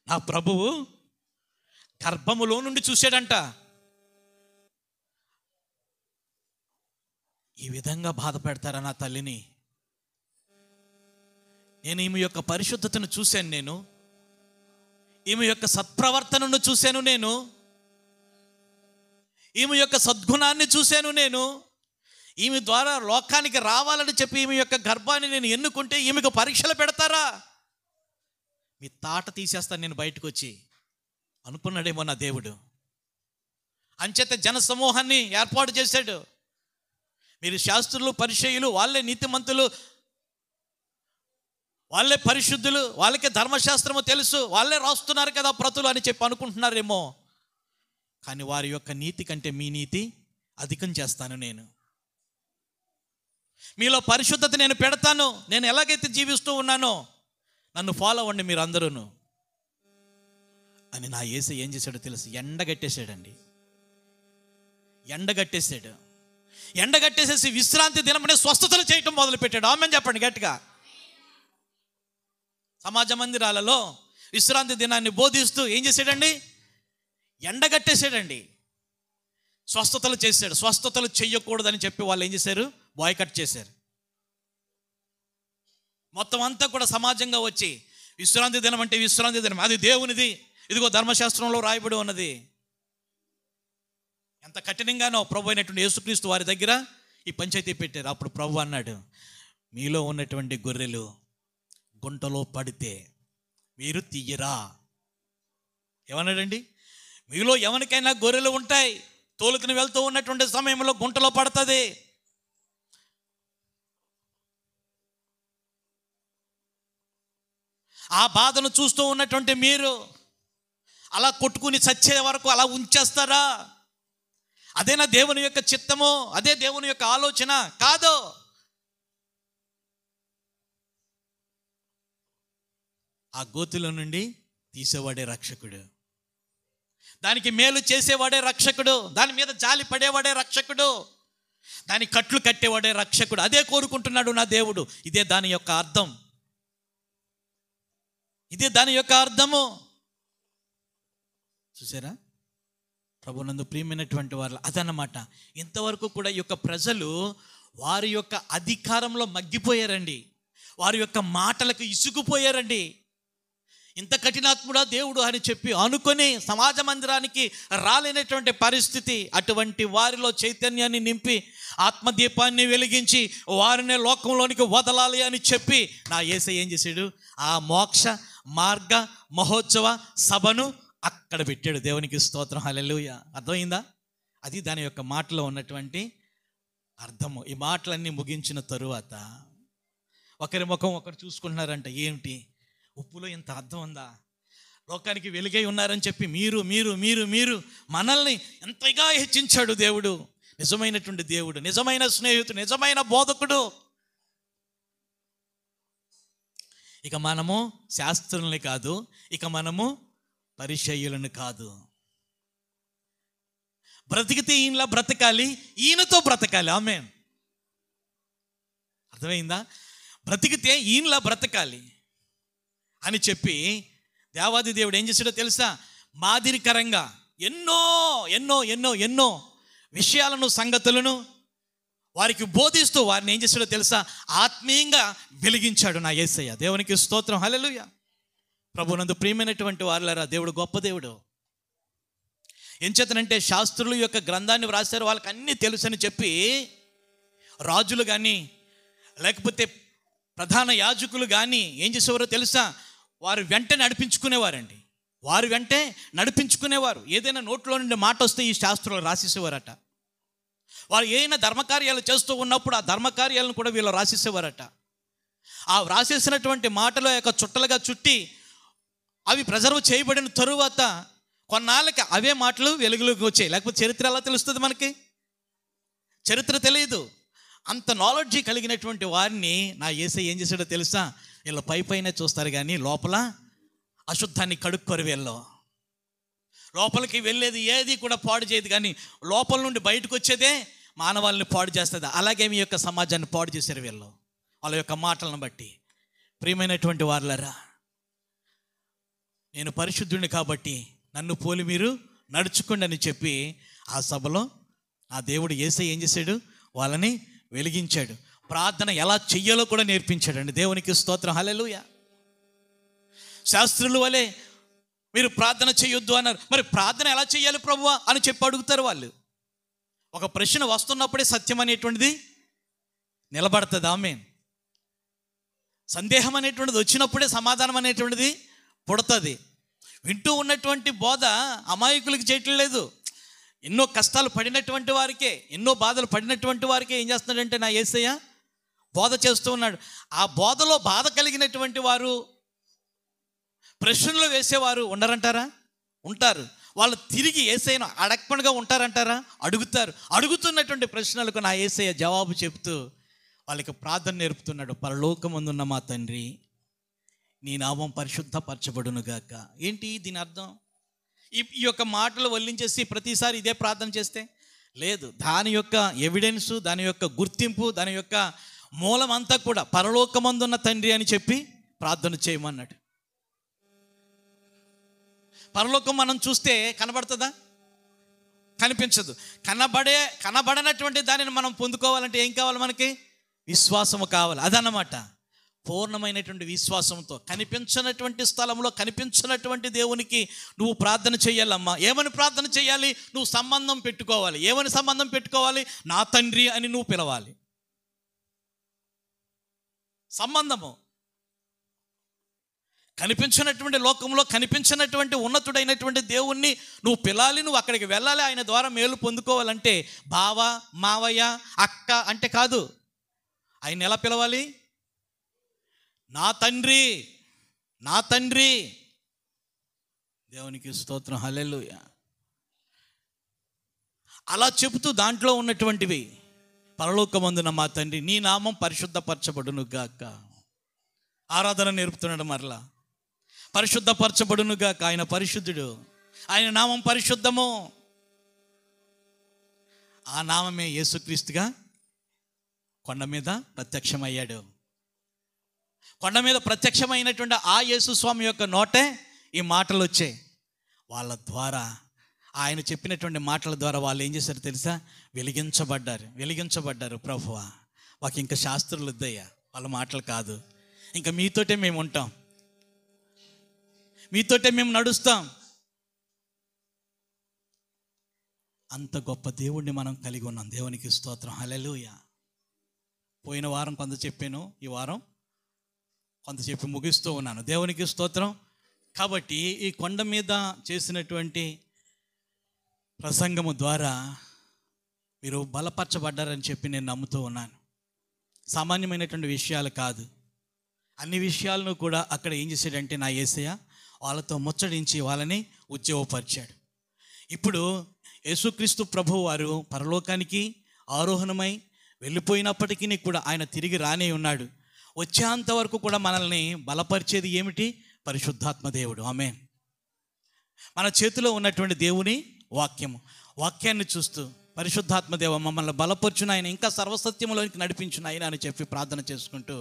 నా ప్రభువు గర్భములో నుండి చూసాడంట. ఈ విధంగా బాధ పెడతారా నా తల్లిని? నేను ఈమె యొక్క పరిశుద్ధతను చూశాను, నేను ఈమె యొక్క సత్ప్రవర్తనను చూశాను, నేను ఈమె యొక్క సద్గుణాన్ని చూశాను, నేను ఈమె ద్వారా లోకానికి రావాలని చెప్పి ఈమె యొక్క గర్భాన్ని నేను ఎన్నుకుంటే ఈమెకు పరీక్షలు పెడతారా? మీ తాట తీసేస్తాను నేను బయటకు వచ్చి అనుకున్నాడేమో నా దేవుడు. అంచేత జన సమూహాన్ని ఏర్పాటు చేశాడు. మీరు శాస్త్రులు పరిచయులు, వాళ్ళే నీతిమంతులు, వాళ్ళే పరిశుద్ధులు, వాళ్ళకే ధర్మశాస్త్రము తెలుసు, వాళ్ళే రాస్తున్నారు కదా ప్రతులు అని చెప్పి అనుకుంటున్నారేమో. కానీ వారి యొక్క నీతి కంటే మీ నీతి అధికం చేస్తాను నేను. మీలో పరిశుద్ధత నేను పెడతాను. నేను ఎలాగైతే జీవిస్తూ ఉన్నానో నన్ను ఫాలో అవ్వండి మీరు అందరూను అని నా యేసయ్య ఏం చేశాడో తెలుసు? ఎండగట్టేశాడండి. ఎండగట్టేసేసి విశ్రాంతి దినమనే స్వస్థతలు చేయటం మొదలుపెట్టాడు. ఆమెన్ చెప్పండి గట్టిగా. సమాజ మందిరాలలో విశ్రాంతి దినాన్ని బోధిస్తూ ఏం చేశాడండి? ఎండగట్టేశాడండి. స్వస్థతలు చేశాడు. స్వస్థతలు చెయ్యకూడదని చెప్పి వాళ్ళు ఏం చేశారు? బాయ్కట్ చేశారు. మొత్తం అంతా కూడా సమాజంగా వచ్చి విశ్రాంతి దినం అంటే విశ్రాంతి దినం, అది దేవునిది, ఇదిగో ధర్మశాస్త్రంలో రాయబడి ఉన్నది. ఎంత కఠినంగానో ప్రభు అయినటువంటి యేసుక్రీస్తు వారి దగ్గర ఈ పంచాయతీ పెట్టారు. అప్పుడు ప్రభు అన్నాడు, మీలో ఉన్నటువంటి గొర్రెలు గుంటలో పడితే మీరు తీయరా? ఏమన్నాడండి? మీలో ఎవరికైనా గొర్రెలు ఉంటాయి, తోలుకుని వెళ్తూ ఉన్నటువంటి సమయంలో గుంటలో పడుతుంది. ఆ బాధను చూస్తూ ఉన్నటువంటి మీరు అలా కొట్టుకుని చచ్చే వరకు అలా ఉంచేస్తారా? అదేనా దేవుని యొక్క చిత్తము? అదే దేవుని యొక్క ఆలోచన? కాదు. ఆ గోతిలో నుండి తీసేవాడే రక్షకుడు, దానికి మేలు చేసేవాడే రక్షకుడు, దాని మీద జాలి పడేవాడే రక్షకుడు, దాని కట్లు కట్టేవాడే రక్షకుడు. అదే కోరుకుంటున్నాడు నా దేవుడు. ఇదే దాని యొక్క అర్థం. ఇదే దాని యొక్క అర్థము. చూసారా ప్రభునందు ప్రియమైనటువంటి వారు? అదన్నమాట. ఇంతవరకు కూడా ఈ యొక్క ప్రజలు వారి యొక్క అధికారంలో మగ్గిపోయారండి. వారి యొక్క మాటలకు ఇసుకుపోయారండి. ఇంత కఠినాత్ముడా దేవుడు అని చెప్పి అనుకొని సమాజ మందిరానికి రాలేనటువంటి పరిస్థితి. అటువంటి వారిలో చైతన్యాన్ని నింపి ఆత్మదీపాన్ని వెలిగించి వారిని లోకంలోనికి వదలాలి అని చెప్పి నా యేసయ్య ఏం చేశాడు? ఆ మోక్ష మార్గ మహోత్సవ సభను అక్కడ పెట్టాడు. దేవునికి స్తోత్రం, హల్లెలూయా. అర్థమైందా? అది దాని యొక్క మాటలో ఉన్నటువంటి అర్థము. ఈ మాటలన్నీ ముగించిన తరువాత ఒకరి ముఖం ఒకరు చూసుకుంటున్నారంట. ఏమిటి, ఉప్పులో ఇంత అర్థం ఉందా? లోకానికి వెలుగై ఉన్నారని చెప్పి మీరు మీరు మీరు మీరు మనల్ని ఎంతగా హెచ్చించాడు దేవుడు. నిజమైనటువంటి దేవుడు, నిజమైన స్నేహితుడు, నిజమైన బోధకుడు. ఇక మనము శాస్త్రుల్ని కాదు, ఇక మనము పరిచర్యలను కాదు. బ్రతికితే ఈయనలా బ్రతకాలి, ఈయనతో బ్రతకాలి. ఆమేన్. అర్థమైందా? బ్రతికితే ఈయనలా బ్రతకాలి అని చెప్పి దేవాది దేవుడు ఏం చేశాడో తెలుసా? మాదిరికరంగా ఎన్నో ఎన్నో ఎన్నో ఎన్నో విషయాలను, సంగతులను వారికి బోధిస్తూ వారిని ఏం చేశాడో తెలుసా? ఆత్మీయంగా వెలిగించాడు నా యేసయ్య. దేవునికి స్తోత్రం, హల్లెలూయా. ప్రభునందు ప్రియమైనటువంటి వారులారా, దేవుడు గొప్ప దేవుడు. ఏం చేతనంటే శాస్త్రుల యొక్క గ్రంథాన్ని వ్రాసారు, వాళ్ళకి అన్నీ తెలుసని చెప్పి రాజులు కానీ లేకపోతే ప్రధాన యాజకులు కానీ ఏం చేసేవారో తెలుసా? వారు వెంటనే నడిపించుకునేవారండి. వారు వెంటే నడిపించుకునేవారు. ఏదైనా నోట్లో నుండి మాట వస్తే ఈ శాస్త్రులు రాసేసేవారట. వారు ఏదైనా ధర్మకార్యాలు చేస్తూ ఉన్నప్పుడు ఆ ధర్మకార్యాలను కూడా వీళ్ళు రాసేసేవారట. ఆ వ్రాసేసినటువంటి మాటల యొక్క చుట్టలుగా చుట్టి అవి ప్రిజర్వ్ చేయబడిన తరువాత కొన్నాళ్ళకి అవే మాటలు వెలుగులోకి వచ్చాయి. లేకపోతే చరిత్ర ఎలా తెలుస్తుంది మనకి? చరిత్ర తెలియదు. అంత నాలెడ్జీ కలిగినటువంటి వారిని నా యేసయ్య ఏం చేశాడో తెలుసా? వీళ్ళు పైపైనే చూస్తారు కానీ లోపల అశుద్ధాన్ని కడుక్కోరు. వీళ్ళు లోపలికి వెళ్ళేది ఏది కూడా పాడు చేయదు, కానీ లోపల నుండి బయటకు వచ్చేదే మానవాళ్ళని పాడు చేస్తుంది. అలాగే మీ యొక్క సమాజాన్ని పాడు చేశారు వీళ్ళు వాళ్ళ యొక్క మాటలను బట్టి. ప్రియమైనటువంటి వారులారా, నేను పరిశుద్ధుడిని కాబట్టి నన్ను పోలి మీరు నడుచుకోండి అని చెప్పి ఆ సభలో ఆ దేవుడు యేసయ్య ఏం చేశాడు? వాళ్ళని వెలిగించాడు. ప్రార్థన ఎలా చెయ్యాలో కూడా నేర్పించాడండి. దేవునికి స్తోత్రం, హల్లెలూయా. శాస్త్రుల వలె మీరు ప్రార్థన చేయొద్దు అన్నారు. మరి ప్రార్థన ఎలా చేయాలి ప్రభువా అని చెప్పి అడుగుతారు వాళ్ళు. ఒక ప్రశ్న వస్తున్నప్పుడే సత్యం అనేటువంటిది నిలబడుతుంది. ఆమేన్. సందేహం అనేటువంటిది వచ్చినప్పుడే సమాధానం అనేటువంటిది పుడుతుంది. వింటూ ఉన్నటువంటి బోధ అమాయకులకి చేయటం లేదు. ఎన్నో కష్టాలు పడినటువంటి వారికే, ఎన్నో బాధలు పడినటువంటి వారికే ఏం చేస్తున్నాడంటే నా యేసయ్య బోధ చేస్తూ ఉన్నాడు. ఆ బోధలో బాధ కలిగినటువంటి వారు, ప్రశ్నలు వేసేవారు ఉండరంటారా? ఉంటారు. వాళ్ళు తిరిగి యేసయ్యను అడగకుండా ఉంటారంటారా? అడుగుతారు. అడుగుతున్నటువంటి ప్రశ్నలకు నా యేసయ్య జవాబు చెప్తూ వాళ్ళకి ప్రార్థన నేర్పుతున్నాడు. పరలోకమందున్న మా తండ్రి, నీ నామం పరిశుద్ధపరచబడునుగాక. ఏంటి దీని అర్థం? ఈ యొక్క మాటలు వల్లించేసి ప్రతిసారి ఇదే ప్రార్థన చేస్తే లేదు. దాని యొక్క ఎవిడెన్సు, దాని యొక్క గుర్తింపు, దాని యొక్క మూలం అంతా కూడా పరలోకమందున్న తండ్రి అని చెప్పి ప్రార్థన చేయమన్నాడు. పరలోకం మనం చూస్తే కనబడుతుందా? కనిపించదు. కనబడనటువంటి దానిని మనం పొందుకోవాలంటే ఏం కావాలి? మనకి విశ్వాసము కావాలి. అదన్నమాట. పూర్ణమైనటువంటి విశ్వాసంతో కనిపించినటువంటి స్థలంలో కనిపించినటువంటి దేవునికి నువ్వు ప్రార్థన చేయాలమ్మా. ఏమని ప్రార్థన చేయాలి? నువ్వు సంబంధం పెట్టుకోవాలి. ఏమని సంబంధం పెట్టుకోవాలి? నా తండ్రి అని నువ్వు పిలవాలి. సంబంధము. కనిపించినటువంటి లోకంలో కనిపించినటువంటి ఉన్నతుడైనటువంటి దేవుణ్ణి నువ్వు పిలాలి, నువ్వు అక్కడికి వెళ్ళాలి, ఆయన ద్వారా మేలు పొందుకోవాలంటే బావ, మావయ్య, అక్క అంటే కాదు. ఆయన ఎలా పిలవాలి? నా తండ్రి, నా తండ్రి. దేవునికి స్తోత్రం, హల్లెలూయా. అలా చెబుతూ దాంట్లో ఉన్నటువంటివి, పరలోకమందున మా తండ్రి, నీ నామం పరిశుద్ధపరచబడును గాక. ఆరాధన నేర్పుతున్నాడు మరలా. పరిశుద్ధపరచబడును గాక. ఆయన పరిశుద్ధుడు, ఆయన నామం పరిశుద్ధము. ఆ నామమే యేసుక్రీస్తుగా కొండ మీద ప్రత్యక్షమయ్యాడు. కొండ మీద ప్రత్యక్షమైనటువంటి ఆ యేసు స్వామి యొక్క నోటే ఈ మాటలు వచ్చాయి. వాళ్ళ ద్వారా, ఆయన చెప్పినటువంటి మాటల ద్వారా వాళ్ళు ఏం చేశారు తెలుసా? వెలిగించబడ్డారు. ప్రభువా, మాకు ఇంకా శాస్త్రులు వద్దయ్యా, వాళ్ళ మాటలు కాదు, ఇంకా మీతోటే మేము ఉంటాం, మీతోటే మేము నడుస్తాం. అంత గొప్ప దేవుణ్ణి మనం కలిగి ఉన్నాం. దేవునికి స్తోత్రం, హల్లెలూయా. పోయిన వారం కొంత చెప్పాను, ఈ వారం కొంత చెప్పి ముగిస్తూ ఉన్నాను. దేవునికి స్తోత్రం. కాబట్టి ఈ కొండ మీద చేసినటువంటి ప్రసంగము ద్వారా మీరు బలపరచబడ్డారని చెప్పి నేను నమ్ముతూ ఉన్నాను. సామాన్యమైనటువంటి విషయాలు కాదు, అన్ని విషయాలను కూడా అక్కడ ఏం చేశాడంటే నా యేసయ్య వాళ్ళతో ముచ్చడించి వాళ్ళని ఉద్యోగపరిచాడు. ఇప్పుడు యేసుక్రీస్తు ప్రభువు వారు పరలోకానికి ఆరోహణమై వెళ్ళిపోయినప్పటికీ కూడా ఆయన తిరిగి రానే ఉన్నాడు. వచ్చేంత వరకు కూడా మనల్ని బలపరిచేది ఏమిటి? పరిశుద్ధాత్మ దేవుడు. ఆమేన్. మన చేతిలో ఉన్నటువంటి దేవుని వాక్యము, వాక్యాన్ని చూస్తూ పరిశుద్ధాత్మ దేవ మమ్మల్ని బలపరుచును ఆయన, ఇంకా సర్వసత్యంలోనికి నడిపించును ఆయన అని చెప్పి ప్రార్థన చేసుకుంటూ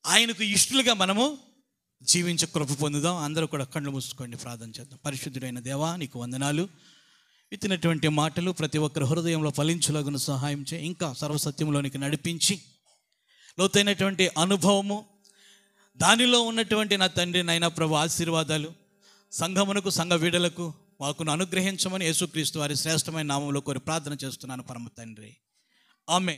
ఆయనకు ఇష్టలుగా మనము జీవించే కృప పొందుదాం. అందరూ కూడా కళ్ళు మూసుకోండి, ప్రార్థన చేద్దాం. పరిశుద్ధుడైన దేవా, నీకు వందనాలు. ఇచ్చినటువంటి మాటలు ప్రతి ఒక్కరి హృదయంలో ఫలించులాగును సహాయం చేయి. ఇంకా సర్వసత్యంలోనికి నడిపించి లోతైనటువంటి అనుభవము, దానిలో ఉన్నటువంటి నా తండ్రి నాయన ప్రభు ఆశీర్వాదాలు సంఘమునకు, సంఘ వీడలకు మాకును అనుగ్రహించమని యేసుక్రీస్తు వారి శ్రేష్టమైన నామంలో కోరి ప్రార్థన చేస్తున్నాను పరమ తండ్రి. ఆమేన్.